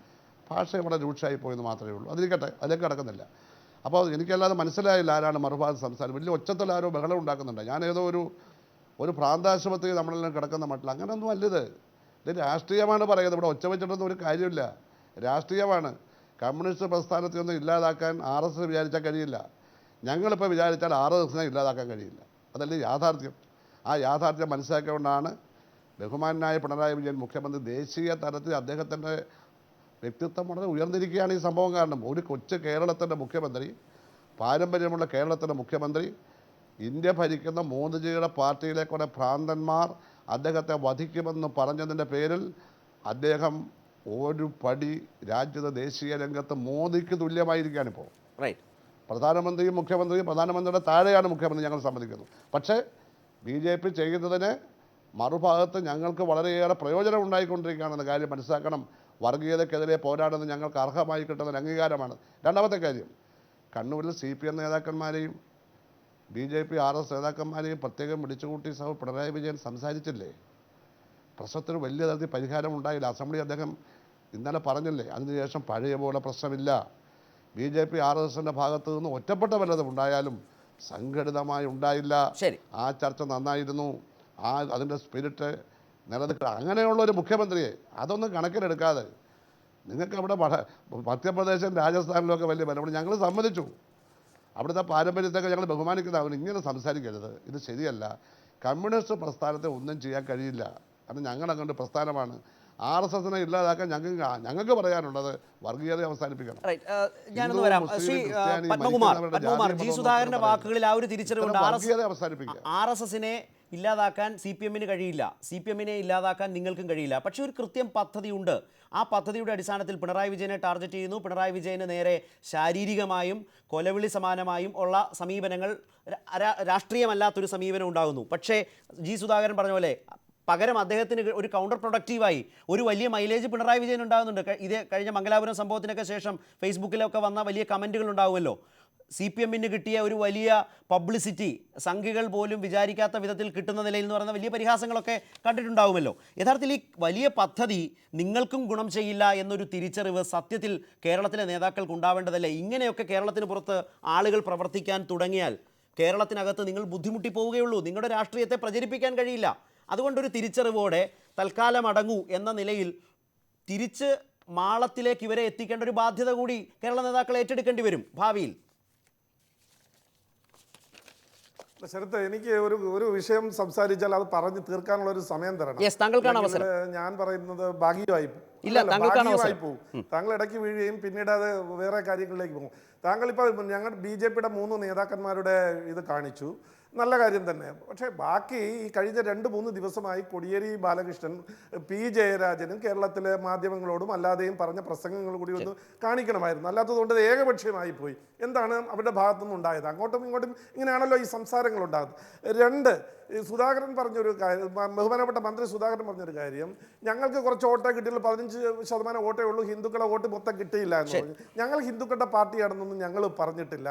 ഭാഷ ഇവിടെ രൂക്ഷമായി പോയെന്ന് മാത്രമേ ഉള്ളൂ. അതിരിക്കട്ടെ, അതിലേക്ക് കിടക്കുന്നില്ല. അപ്പോൾ എനിക്കല്ലാതെ മനസ്സിലായില്ല ആരാണ് മറുഭാഗത്ത് സംസാരം. വലിയ ഒച്ചത്തിൽ ആരോ ബഹളം ഉണ്ടാക്കുന്നുണ്ട്. ഞാൻ ഏതോ ഒരു പ്രാന്താശുപത്രി നമ്മളെല്ലാം കിടക്കുന്ന മട്ടിൽ. അങ്ങനെയൊന്നും അല്ലിത്. ഇത് രാഷ്ട്രീയമാണ് പറയുന്നത്. ഇവിടെ ഒച്ച വെച്ചിട്ടൊന്നും ഒരു കാര്യമില്ല. രാഷ്ട്രീയമാണ്. കമ്മ്യൂണിസ്റ്റ് പ്രസ്ഥാനത്തെയൊന്നും ഇല്ലാതാക്കാൻ RSS വിചാരിച്ചാൽ കഴിയില്ല. ഞങ്ങളിപ്പോൾ വിചാരിച്ചാൽ RSSനെ ഇല്ലാതാക്കാൻ കഴിയില്ല. അതല്ലേ യാഥാർത്ഥ്യം. ആ യാഥാർത്ഥ്യം മനസ്സിലാക്കിക്കൊണ്ടാണ് ബഹുമാനായ പിണറായി വിജയൻ മുഖ്യമന്ത്രി ദേശീയ തലത്തിൽ അദ്ദേഹത്തിൻ്റെ വ്യക്തിത്വം വളരെ ഉയർന്നിരിക്കുകയാണ് ഈ സംഭവം കാരണം. ഒരു കൊച്ചു കേരളത്തിൻ്റെ മുഖ്യമന്ത്രി, പാരമ്പര്യമുള്ള കേരളത്തിൻ്റെ മുഖ്യമന്ത്രി, ഇന്ത്യ ഭരിക്കുന്ന മോദിജിയുടെ പാർട്ടിയിലെ കുറേ ഭ്രാന്തന്മാർ അദ്ദേഹത്തെ വധിക്കുമെന്ന് പറഞ്ഞതിൻ്റെ പേരിൽ അദ്ദേഹം ഒരു പടി രാജ്യത്തെ ദേശീയ രംഗത്ത് മോദിക്ക് തുല്യമായിരിക്കുകയാണിപ്പോൾ. റൈറ്റ്. പ്രധാനമന്ത്രിയും മുഖ്യമന്ത്രിയും പ്രധാനമന്ത്രിയുടെ താഴെയാണ് മുഖ്യമന്ത്രി, ഞങ്ങൾ സമ്മതിക്കുന്നു. പക്ഷേ BJP ചെയ്യുന്നതിന് മറുഭാഗത്ത് ഞങ്ങൾക്ക് വളരെയേറെ പ്രയോജനം ഉണ്ടായിക്കൊണ്ടിരിക്കുകയാണെന്ന കാര്യം മനസ്സിലാക്കണം. വർഗീയതയ്ക്കെതിരെ പോരാടുന്നത് ഞങ്ങൾക്ക് അർഹമായി കിട്ടുന്ന അംഗീകാരമാണ്. രണ്ടാമത്തെ കാര്യം, കണ്ണൂരിൽ CPM നേതാക്കന്മാരെയും BJP RSS നേതാക്കന്മാരെയും പ്രത്യേകം വിളിച്ചുകൂട്ടി പിണറായി വിജയൻ സംസാരിച്ചില്ലേ? പ്രശ്നത്തിന് വലിയ തരത്തിൽ പരിഹാരം ഉണ്ടായില്ല. അസംബ്ലി അദ്ദേഹം ഇന്നലെ പറഞ്ഞില്ലേ, അതിനുശേഷം പഴയ പോലെ പ്രശ്നമില്ല. BJP RSSൻ്റെ ഭാഗത്തു നിന്ന് ഒറ്റപ്പെട്ട വല്ലതും ഉണ്ടായാലും സംഘടിതമായി ഉണ്ടായില്ല. ശരി, ആ ചർച്ച നന്നായിരുന്നു. അതിൻ്റെ സ്പിരിറ്റ് നിലനിൽക്കുക. അങ്ങനെയുള്ളൊരു മുഖ്യമന്ത്രിയെ അതൊന്നും കണക്കിലെടുക്കാതെ നിങ്ങൾക്ക് അവിടെ മധ്യപ്രദേശും രാജസ്ഥാനിലൊക്കെ വലിയ ബലം ഞങ്ങൾ സമ്മതിച്ചു. അവിടുത്തെ പാരമ്പര്യത്തൊക്കെ ഞങ്ങൾ ബഹുമാനിക്കുന്നതാണ്. ഇങ്ങനെ സംസാരിക്കരുത്, ഇത് ശരിയല്ല. കമ്മ്യൂണിസ്റ്റ് പ്രസ്ഥാനത്തെ ഒന്നും ചെയ്യാൻ കഴിയില്ല. കാരണം ഞങ്ങളങ്ങോട്ട് പ്രസ്ഥാനമാണ്. RSSനെ ഇല്ലാതാക്കാൻ ഞങ്ങൾക്ക് പറയാനുള്ളത് വർഗീയത അവസാനിപ്പിക്കണം. ഞാനൊന്ന് വരാം. ശ്രീ പത്മകുമാർ, ജി സുധാകരന്റെ വാക്കുകളിൽ ആ ഒരു തിരിച്ചറിവുണ്ട്. RSSനെ ഇല്ലാതാക്കാൻ CPMന് കഴിയില്ല, CPMനെ ഇല്ലാതാക്കാൻ നിങ്ങൾക്കും കഴിയില്ല. പക്ഷേ ഒരു കൃത്യം പദ്ധതിയുണ്ട്. ആ പദ്ധതിയുടെ അടിസ്ഥാനത്തിൽ പിണറായി വിജയനെ ടാർഗറ്റ് ചെയ്യുന്നു. പിണറായി വിജയന് നേരെ ശാരീരികമായും കൊലവിളി സമാനമായും ഉള്ള സമീപനങ്ങൾ, രാഷ്ട്രീയമല്ലാത്തൊരു സമീപനം ഉണ്ടാകുന്നു. പക്ഷേ ജി സുധാകരൻ പറഞ്ഞ പോലെ പകരം അദ്ദേഹത്തിന് ഒരു കൗണ്ടർ പ്രൊഡക്റ്റീവായി ഒരു വലിയ മൈലേജ് പിണറായി വിജയൻ ഉണ്ടാകുന്നുണ്ട്. ഇത് കഴിഞ്ഞ മംഗലാപുരം സംഭവത്തിനൊക്കെ ശേഷം ഫേസ്ബുക്കിലൊക്കെ വന്ന വലിയ കമൻറ്റുകൾ ഉണ്ടാവുമല്ലോ. CPMന് കിട്ടിയ ഒരു വലിയ പബ്ലിസിറ്റി സംഘികൾ പോലും വിചാരിക്കാത്ത വിധത്തിൽ കിട്ടുന്ന നിലയിൽ എന്ന് പറയുന്ന വലിയ പരിഹാസങ്ങളൊക്കെ കണ്ടിട്ടുണ്ടാവുമല്ലോ. യഥാർത്ഥത്തിൽ ഈ വലിയ പദ്ധതി നിങ്ങൾക്കും ഗുണം ചെയ്യില്ല എന്നൊരു തിരിച്ചറിവ് സത്യത്തിൽ കേരളത്തിലെ നേതാക്കൾക്ക് ഉണ്ടാവേണ്ടതല്ലേ? ഇങ്ങനെയൊക്കെ കേരളത്തിന് പുറത്ത് ആളുകൾ പ്രവർത്തിക്കാൻ തുടങ്ങിയാൽ കേരളത്തിനകത്ത് നിങ്ങൾ ബുദ്ധിമുട്ടി പോവുകയുള്ളൂ. നിങ്ങളുടെ രാഷ്ട്രീയത്തെ പ്രചരിപ്പിക്കാൻ കഴിയില്ല. അതുകൊണ്ടൊരു തിരിച്ചറിവോടെ തൽക്കാലം അടങ്ങൂ എന്ന നിലയിൽ തിരിച്ച് മാളത്തിലേക്ക് ഇവരെ എത്തിക്കേണ്ട ഒരു ബാധ്യത കൂടി കേരള നേതാക്കൾ ഏറ്റെടുക്കേണ്ടി വരും ഭാവിയിൽ. ശരത്ത്, എനിക്ക് ഒരു വിഷയം സംസാരിച്ചാൽ അത് പറഞ്ഞു തീർക്കാനുള്ള ഒരു സമയം തരണം. താങ്കൾക്കാണ് അവസരം. ഞാൻ പറയുന്നത് ഭാഗികമായി പോകും. താങ്കൾ ഇടയ്ക്ക് വീഴുകയും പിന്നീട് അത് വേറെ കാര്യങ്ങളിലേക്ക് പോകും. താങ്കൾ ഇപ്പോൾ ഞങ്ങൾ BJPയുടെ 3 നേതാക്കന്മാരുടെ ഇത് കാണിച്ചു. നല്ല കാര്യം തന്നെ. പക്ഷേ ബാക്കി ഈ കഴിഞ്ഞ 2-3 ദിവസമായി കോടിയേരി ബാലകൃഷ്ണൻ, പി ജയരാജനും കേരളത്തിലെ മാധ്യമങ്ങളോടും അല്ലാതെയും പറഞ്ഞ പ്രസംഗങ്ങൾ കൂടി ഒന്ന് കാണിക്കണമായിരുന്നു. അല്ലാത്തതുകൊണ്ട് ഇത് ഏകപക്ഷീയമായി പോയി. എന്താണ് അവരുടെ ഭാഗത്തുനിന്ന് ഉണ്ടായത്? അങ്ങോട്ടും ഇങ്ങോട്ടും ഇങ്ങനെയാണല്ലോ ഈ സംസാരങ്ങൾ ഉണ്ടാകുന്നത്. 2, സുധാകരൻ പറഞ്ഞൊരു കാര്യം, ബഹുമാനപ്പെട്ട മന്ത്രി സുധാകരൻ പറഞ്ഞൊരു കാര്യം, ഞങ്ങൾക്ക് കുറച്ച് വോട്ടേ കിട്ടിയുള്ളൂ, 15% വോട്ടേ ഉള്ളൂ, ഹിന്ദുക്കളെ വോട്ട് മൊത്തം കിട്ടിയില്ല എന്ന് പറഞ്ഞു. ഞങ്ങൾ ഹിന്ദുക്കളുടെ പാർട്ടിയാണെന്നൊന്നും ഞങ്ങൾ പറഞ്ഞിട്ടില്ല.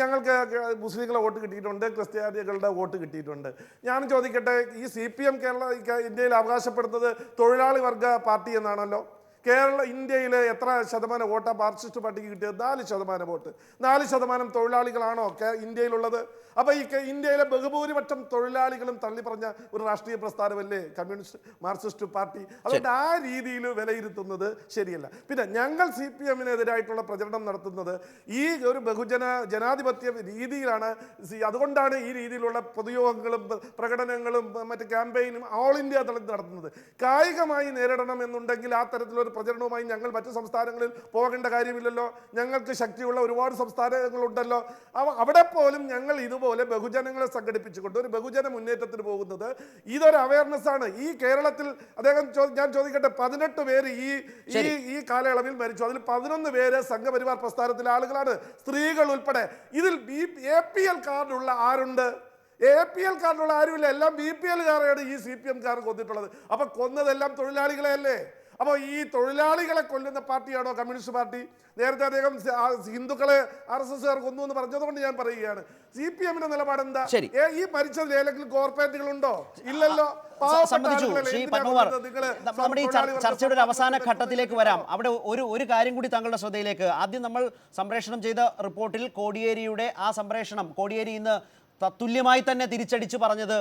ഞങ്ങൾക്ക് മുസ്ലിങ്ങളെ വോട്ട് കിട്ടിയിട്ടുണ്ട്, ക്രിസ്ത്യാനികളുടെ വോട്ട് കിട്ടിയിട്ടുണ്ട്. ഞാൻ ചോദിക്കട്ടെ, ഈ CPM ഇന്ത്യയിൽ അവകാശപ്പെടുന്നത് തൊഴിലാളി വർഗ പാർട്ടി എന്നാണല്ലോ. ഇന്ത്യയിൽ എത്ര ശതമാനം വോട്ടാണ് മാർക്സിസ്റ്റ് പാർട്ടിക്ക് കിട്ടിയത്? 4% വോട്ട്. 4% തൊഴിലാളികളാണോ ഇന്ത്യയിലുള്ളത്? അപ്പോൾ ഈ ഇന്ത്യയിലെ ബഹുഭൂരിപക്ഷം തൊഴിലാളികളും തള്ളി പറഞ്ഞ ഒരു രാഷ്ട്രീയ പ്രസ്ഥാനമല്ലേ കമ്മ്യൂണിസ്റ്റ് മാർക്സിസ്റ്റ് പാർട്ടി? അതുകൊണ്ട് ആ രീതിയിൽ വിലയിരുത്തുന്നത് ശരിയല്ല. പിന്നെ ഞങ്ങൾ CPM-നെതിരായിട്ടുള്ള പ്രചരണം നടത്തുന്നത് ഈ ഒരു ജനാധിപത്യ രീതിയിലാണ്. അതുകൊണ്ടാണ് ഈ രീതിയിലുള്ള പൊതുയോഗങ്ങളും പ്രകടനങ്ങളും മറ്റ് ക്യാമ്പയിനും ഓൾ ഇന്ത്യ തലത്തിൽ നടത്തുന്നത്. കായികമായി നേരിടണം എന്നുണ്ടെങ്കിൽ ആ തരത്തിലൊരു പ്രചരണവുമായി ഞങ്ങൾ മറ്റു സംസ്ഥാനങ്ങളിൽ പോകേണ്ട കാര്യമില്ലല്ലോ. ഞങ്ങൾക്ക് ശക്തിയുള്ള ഒരുപാട് സംസ്ഥാനങ്ങളുണ്ടല്ലോ. അവിടെ പോലും ഞങ്ങൾ ഇതുപോലെ ബഹുജനങ്ങളെ സംഘടിപ്പിച്ചുകൊണ്ട് ഒരു ബഹുജന മുന്നേറ്റത്തിന് പോകുന്നത് ഇതൊരു അവയർനെസ് ആണ്. ഈ കേരളത്തിൽ ഞാൻ ചോദിക്കട്ടെ, 18 പേര് ഈ കാലയളവിൽ മരിച്ചു. അതിൽ 11 പേര് സംഘപരിവാർ പ്രസ്ഥാനത്തിലെ ആളുകളാണ്, സ്ത്രീകൾ ഉൾപ്പെടെ. ഇതിൽ APL കാർഡുള്ള ആരുണ്ട്? APL കാർഡുള്ള ആരുമില്ല. എല്ലാം BPL-കാരെയാണ് ഈ CPM-കാർ കൊന്നിട്ടുള്ളത്. അപ്പൊ കൊന്നതെല്ലാം തൊഴിലാളികളെ അല്ലേ? അപ്പോൾ ഈ തൊഴിലാളികളെ കൊല്ലുന്ന പാർട്ടിയാണോ കമ്മ്യൂണിസ്റ്റ് പാർട്ടി? നേരത്തെ അദ്ദേഹം ഹിന്ദുക്കളെ RSS-കാർ കൊന്നു എന്ന് പറഞ്ഞതുകൊണ്ട് ഞാൻ പറയുകയാണ്, CPM-ന്റെ നിലപാട് എന്താ? ഈ മരിച്ചതിൽ ഏതെങ്കിലും കോർപ്പറേറ്റുകളുണ്ടോ? ഇല്ലല്ലോ. ശ്രീ പത്മകുമാർ, നമ്മുടെ ഈ ചർച്ചയുടെ ഒരു അവസാന ഘട്ടത്തിലേക്ക് വരാം. അവിടെ ഒരു കാര്യം കൂടി താങ്കളുടെ ശ്രദ്ധയിലേക്ക്. ആദ്യം നമ്മൾ സംപ്രേഷണം ചെയ്ത റിപ്പോർട്ടിൽ കോടിയേരിയുടെ ആ സംപ്രേഷണം, കോടിയേരി ഇന്ന് തത്തുല്യമായി തന്നെ തിരിച്ചടിച്ച് പറഞ്ഞത്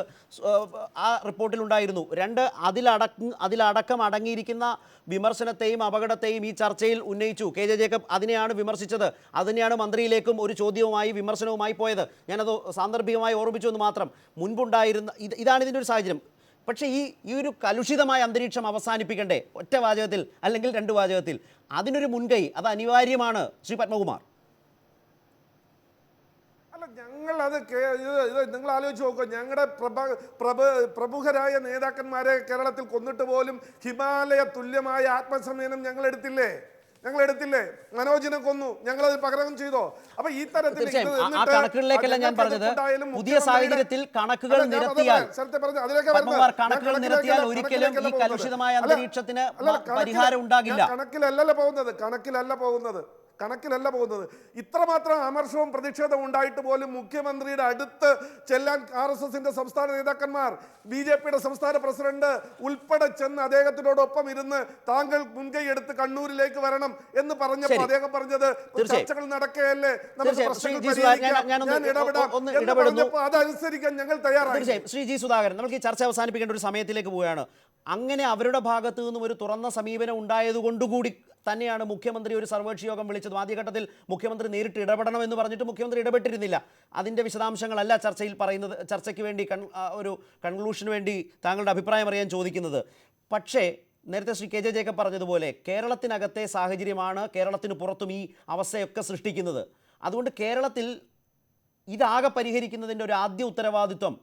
ആ റിപ്പോർട്ടിലുണ്ടായിരുന്നു. 2, അതിലടക്കം അടങ്ങിയിരിക്കുന്ന വിമർശനത്തെയും അപകടത്തെയും ഈ ചർച്ചയിൽ ഉന്നയിച്ചു. KJ ജേക്കബ് അതിനെയാണ് വിമർശിച്ചത്. അതിനെയാണ് മന്ത്രിയിലേക്കും ഒരു ചോദ്യവുമായി വിമർശനവുമായി പോയത്. ഞാനത് സാന്ദർഭികമായി ഓർമ്മിച്ചു എന്ന് മാത്രം. മുൻപുണ്ടായിരുന്ന ഇതാണ് ഇതിൻ്റെ ഒരു സാഹചര്യം. പക്ഷേ ഈ ഒരു കലുഷിതമായ അന്തരീക്ഷം അവസാനിപ്പിക്കണ്ടേ? ഒറ്റ വാചകത്തിൽ അല്ലെങ്കിൽ 2 വാചകത്തിൽ അതിനൊരു മുൻകൈ അത് അനിവാര്യമാണ് ശ്രീ പത്മകുമാർ. ഞങ്ങൾ നിങ്ങൾ ആലോചിച്ച് നോക്കുക. ഞങ്ങളുടെ പ്രമുഖരായ നേതാക്കന്മാരെ കേരളത്തിൽ കൊന്നിട്ട് പോലും ഹിമാലയ തുല്യമായ ആത്മസംയമനം ഞങ്ങൾ എടുത്തില്ലേ? മനോജിനെ കൊന്നു, ഞങ്ങളത് പകരം ചെയ്തോ? അപ്പൊ ഈ തരത്തിൽ കണക്കുകളിലേക്കല്ല ഞാൻ പറഞ്ഞത്. പുതിയ സാഹചര്യത്തിൽ കണക്കുകൾ നിരത്തിയാൽ ഒരിക്കലും ഈ കലുഷിതമായ അന്തരീക്ഷത്തിന് പരിഹാരം ഉണ്ടാകില്ല. കണക്കിലല്ല പോകുന്നത്. ഇത്രമാത്രം അമർഷവും പ്രതിഷേധവും ഉണ്ടായിട്ട് പോലും മുഖ്യമന്ത്രിയുടെ അടുത്ത് ചെല്ലാൻ RSS-ന്റെ സംസ്ഥാന നേതാക്കന്മാർ, BJP-യുടെ സംസ്ഥാന പ്രസിഡന്റ് ഉൾപ്പെടെ ചെന്ന് അദ്ദേഹത്തിനോടൊപ്പം ഇരുന്ന് താങ്കൾ മുൻകൈ എടുത്ത് കണ്ണൂരിലേക്ക് വരണം എന്ന് പറഞ്ഞപ്പോൾ അദ്ദേഹം പറഞ്ഞത് ചർച്ചകൾ നടക്കുകയല്ലേ, അതനുസരിക്കാൻ ഞങ്ങൾ തയ്യാറായി. ശ്രീ ജി സുധാകരൻ, നമുക്ക് ഈ ചർച്ച അവസാനിപ്പിക്കേണ്ട ഒരു സമയത്തിലേക്ക് പോവുകയാണ്. അങ്ങനെ അവരുടെ ഭാഗത്തു നിന്നും ഒരു തുറന്ന സമീപനം ഉണ്ടായതുകൊണ്ടുകൂടി തന്നെയാണ് മുഖ്യമന്ത്രി ഒരു സർവകക്ഷി യോഗം വിളിച്ചത്. ആദ്യഘട്ടത്തിൽ മുഖ്യമന്ത്രി നേരിട്ട് ഇടപെടണമെന്ന് പറഞ്ഞിട്ട് മുഖ്യമന്ത്രി ഇടപെട്ടിരുന്നില്ല. അതിൻ്റെ വിശദാംശങ്ങളല്ല ചർച്ചയിൽ പറയുന്നത്. ചർച്ചയ്ക്ക് വേണ്ടി ഒരു കൺക്ലൂഷന് വേണ്ടി താങ്കളുടെ അഭിപ്രായം അറിയാൻ ചോദിക്കുന്നത്. പക്ഷേ നേരത്തെ ശ്രീ KJ ജേക്കബ് പറഞ്ഞതുപോലെ കേരളത്തിനകത്തെ സാഹചര്യമാണ് കേരളത്തിന് പുറത്തും ഈ അവസ്ഥയൊക്കെ സൃഷ്ടിക്കുന്നത്. അതുകൊണ്ട് കേരളത്തിൽ ഇതാകെ പരിഹരിക്കുന്നതിൻ്റെ ഒരു ആദ്യ ഉത്തരവാദിത്വം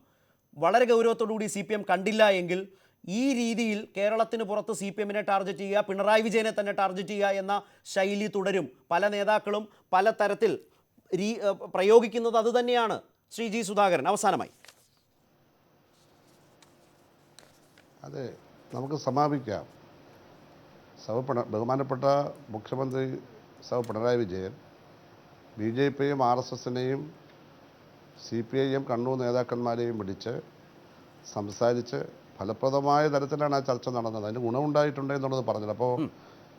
വളരെ ഗൗരവത്തോടുകൂടി CPM കണ്ടില്ല എങ്കിൽ ഈ രീതിയിൽ കേരളത്തിന് പുറത്ത് CPM-നെ ടാർഗറ്റ് ചെയ്യുക, പിണറായി വിജയനെ തന്നെ ടാർഗറ്റ് ചെയ്യുക എന്ന ശൈലി തുടരും. പല നേതാക്കളും പല തരത്തിൽ പ്രയോഗിക്കുന്നത് അതുതന്നെയാണ്. ശ്രീ ജി സുധാകരൻ, അവസാനമായി. അതെ, നമുക്ക് സമാപിക്കാം. ബഹുമാനപ്പെട്ട മുഖ്യമന്ത്രി പിണറായി വിജയൻ BJP-യും RSS-നെയും CPIM കണ്ണൂർ നേതാക്കന്മാരെയും വിളിച്ച് സംസാരിച്ച് ഫലപ്രദമായ തരത്തിലാണ് ആ ചർച്ച നടന്നത്. അതിന് ഗുണമുണ്ടായിട്ടുണ്ട് എന്നുള്ളത് പറഞ്ഞത്. അപ്പോൾ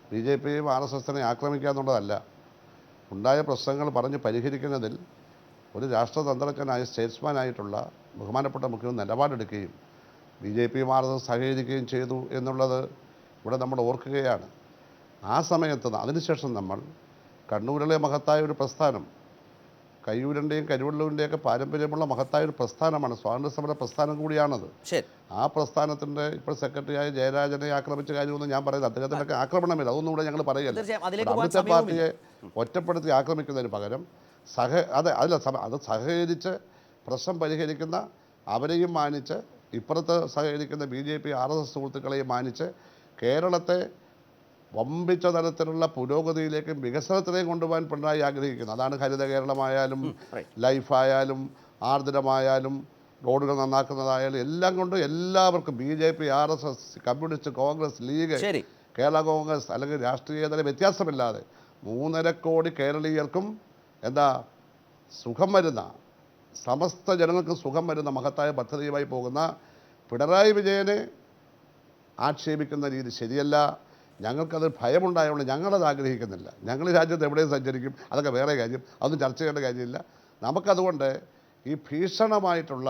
BJP-യും RSS-നെ ആക്രമിക്കുക എന്നുള്ളതല്ല, ഉണ്ടായ പ്രശ്നങ്ങൾ പറഞ്ഞ് പരിഹരിക്കുന്നതിൽ ഒരു രാഷ്ട്രതന്ത്രജ്ഞനായ സ്റ്റേറ്റ്സ്മാനായിട്ടുള്ള ബഹുമാനപ്പെട്ട മുഖ്യമന്ത്രി നിലപാടെടുക്കുകയും BJP-യും RSS സഹകരിക്കുകയും ചെയ്തു എന്നുള്ളത് ഇവിടെ നമ്മൾ ഓർക്കുകയാണ്. ആ സമയത്ത് അതിനുശേഷം നമ്മൾ കണ്ണൂരിലെ മഹത്തായ ഒരു പ്രസ്ഥാനം, കയ്യൂരിൻ്റെയും കരുവള്ളൂരിൻ്റെയൊക്കെ പാരമ്പര്യമുള്ള മഹത്തായ ഒരു പ്രസ്ഥാനമാണ്, സ്വാതന്ത്ര്യസമര പ്രസ്ഥാനം കൂടിയാണത്. ആ പ്രസ്ഥാനത്തിൻ്റെ ഇപ്പോൾ സെക്രട്ടറിയായ ജയരാജനെ ആക്രമിച്ച കാര്യമൊന്നും ഞാൻ പറയുന്നത്, അദ്ദേഹത്തിനൊക്കെ ആക്രമണമില്ല, അതൊന്നും ഇവിടെ ഞങ്ങൾ പറയല്ല. അവിടുത്തെ പാർട്ടിയെ ഒറ്റപ്പെടുത്തി ആക്രമിക്കുന്നതിന് പകരം അത് സഹകരിച്ച് പ്രശ്നം പരിഹരിക്കുന്ന അവരെയും മാനിച്ച് ഇപ്പുറത്ത് സഹകരിക്കുന്ന BJP RSS സുഹൃത്തുക്കളെയും മാനിച്ച് കേരളത്തെ വമ്പിച്ച തരത്തിലുള്ള പുരോഗതിയിലേക്കും വികസനത്തിലേക്കും കൊണ്ടുപോകാൻ പിണറായി ആഗ്രഹിക്കുന്നു. അതാണ് ഹരിത കേരളമായാലും ലൈഫായാലും ആർദ്രമായാലും റോഡുകൾ നന്നാക്കുന്നതായാലും എല്ലാം കൊണ്ട് എല്ലാവർക്കും BJP RSS communist Congress league Kerala Congress അല്ലെങ്കിൽ രാഷ്ട്രീയതല വ്യത്യാസമില്ലാതെ 3.5 കോടി കേരളീയർക്കും എന്താ സുഖം വരുന്ന സമസ്ത ജനങ്ങൾക്കും സുഖം വരുന്ന മഹത്തായ പദ്ധതിയുമായി പോകുന്ന പിണറായി വിജയനെ ആക്ഷേപിക്കുന്ന രീതി ശരിയല്ല. ഞങ്ങൾക്കത് ഭയമുണ്ടായതുകൊണ്ട് ഞങ്ങളത് ആഗ്രഹിക്കുന്നില്ല. ഞങ്ങൾ രാജ്യത്ത് എവിടെയും സഞ്ചരിക്കും, അതൊക്കെ വേറെ കാര്യം, അതൊന്നും ചർച്ച ചെയ്യേണ്ട കാര്യമില്ല. നമുക്കതുകൊണ്ട് ഈ ഭീഷണമായിട്ടുള്ള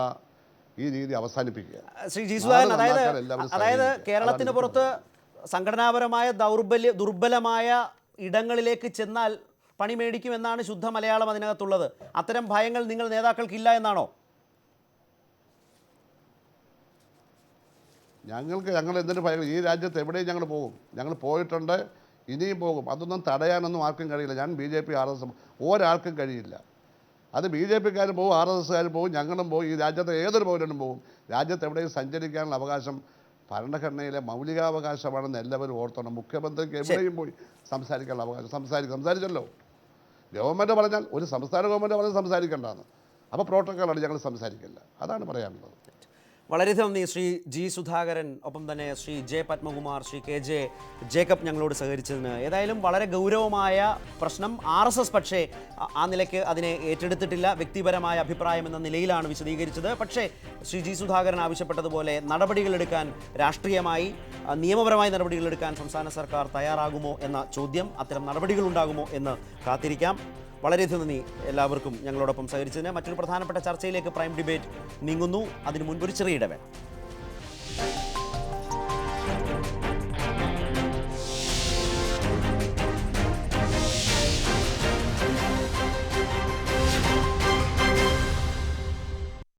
ഈ രീതി അവസാനിപ്പിക്കുക. ശ്രീ ജി സുധാകരൻ, അതായത് കേരളത്തിന് പുറത്ത് സംഘടനാപരമായ ദുർബലമായ ഇടങ്ങളിലേക്ക് ചെന്നാൽ പണി മേടിക്കുമെന്നാണ് ശുദ്ധ മലയാളം അതിനകത്തുള്ളത്. അത്തരം ഭയങ്ങൾ നിങ്ങൾ നേതാക്കൾക്കില്ല എന്നാണോ? ഞങ്ങൾ എന്തിനു ഭയം? ഈ രാജ്യത്ത് എവിടെയും ഞങ്ങൾ പോകും, ഞങ്ങൾ പോയിട്ടുണ്ട്, ഇനിയും പോകും. അതൊന്നും തടയാനൊന്നും ആർക്കും കഴിയില്ല. ഞാൻ BJP RSS ഒരാൾക്കും കഴിയില്ല. അത് BJPക്കാരും പോകും, RSSകാരും പോകും, ഞങ്ങളും പോകും, ഈ രാജ്യത്തെ ഏതൊരു പൗരനും പോകും. രാജ്യത്ത് എവിടെയും സഞ്ചരിക്കാനുള്ള അവകാശം ഭരണഘടനയിലെ മൗലികാവകാശമാണെന്ന് എല്ലാവരും ഓർത്തോണം. മുഖ്യമന്ത്രിക്ക് എവിടെയും പോയി സംസാരിക്കാനുള്ള അവകാശം സംസാരിച്ചല്ലോ. ഗവൺമെൻറ് പറഞ്ഞാൽ ഒരു സംസ്ഥാന ഗവൺമെൻറ് പറഞ്ഞാൽ സംസാരിക്കേണ്ടതാണ്. അപ്പോൾ പ്രോട്ടോക്കോളാണ്, ഞങ്ങൾ സംസാരിക്കില്ല. അതാണ് പറയാനുള്ളത്. വളരെയധികം നന്ദി ശ്രീ ജി സുധാകരൻ, ഒപ്പം തന്നെ Shri J Padmakumar, Shri KJ Jacob ഞങ്ങളോട് സഹകരിച്ചതിന്. ഏതായാലും വളരെ ഗൗരവമായ പ്രശ്നം. RSS പക്ഷേ ആ നിലയ്ക്ക് അതിനെ ഏറ്റെടുത്തിട്ടില്ല. വ്യക്തിപരമായ അഭിപ്രായം എന്ന നിലയിലാണ് വിശദീകരിച്ചത്. പക്ഷേ ശ്രീ ജി സുധാകരൻ ആവശ്യപ്പെട്ടതുപോലെ നടപടികളെടുക്കാൻ, രാഷ്ട്രീയമായി നിയമപരമായ നടപടികളെടുക്കാൻ സംസ്ഥാന സർക്കാർ തയ്യാറാകുമോ എന്ന ചോദ്യം, അത്തരം നടപടികളുണ്ടാകുമോ എന്ന് കാത്തിരിക്കാം. വളരെയധികം നന്ദി എല്ലാവർക്കും ഞങ്ങളോടൊപ്പം സഹകരിച്ചതിന്. മറ്റൊരു പ്രധാനപ്പെട്ട ചർച്ചയിലേക്ക് പ്രൈം ഡിബേറ്റ് നീങ്ങുന്നു. അതിനു മുൻപ് ഒരു ചെറിയ ഇടവേള.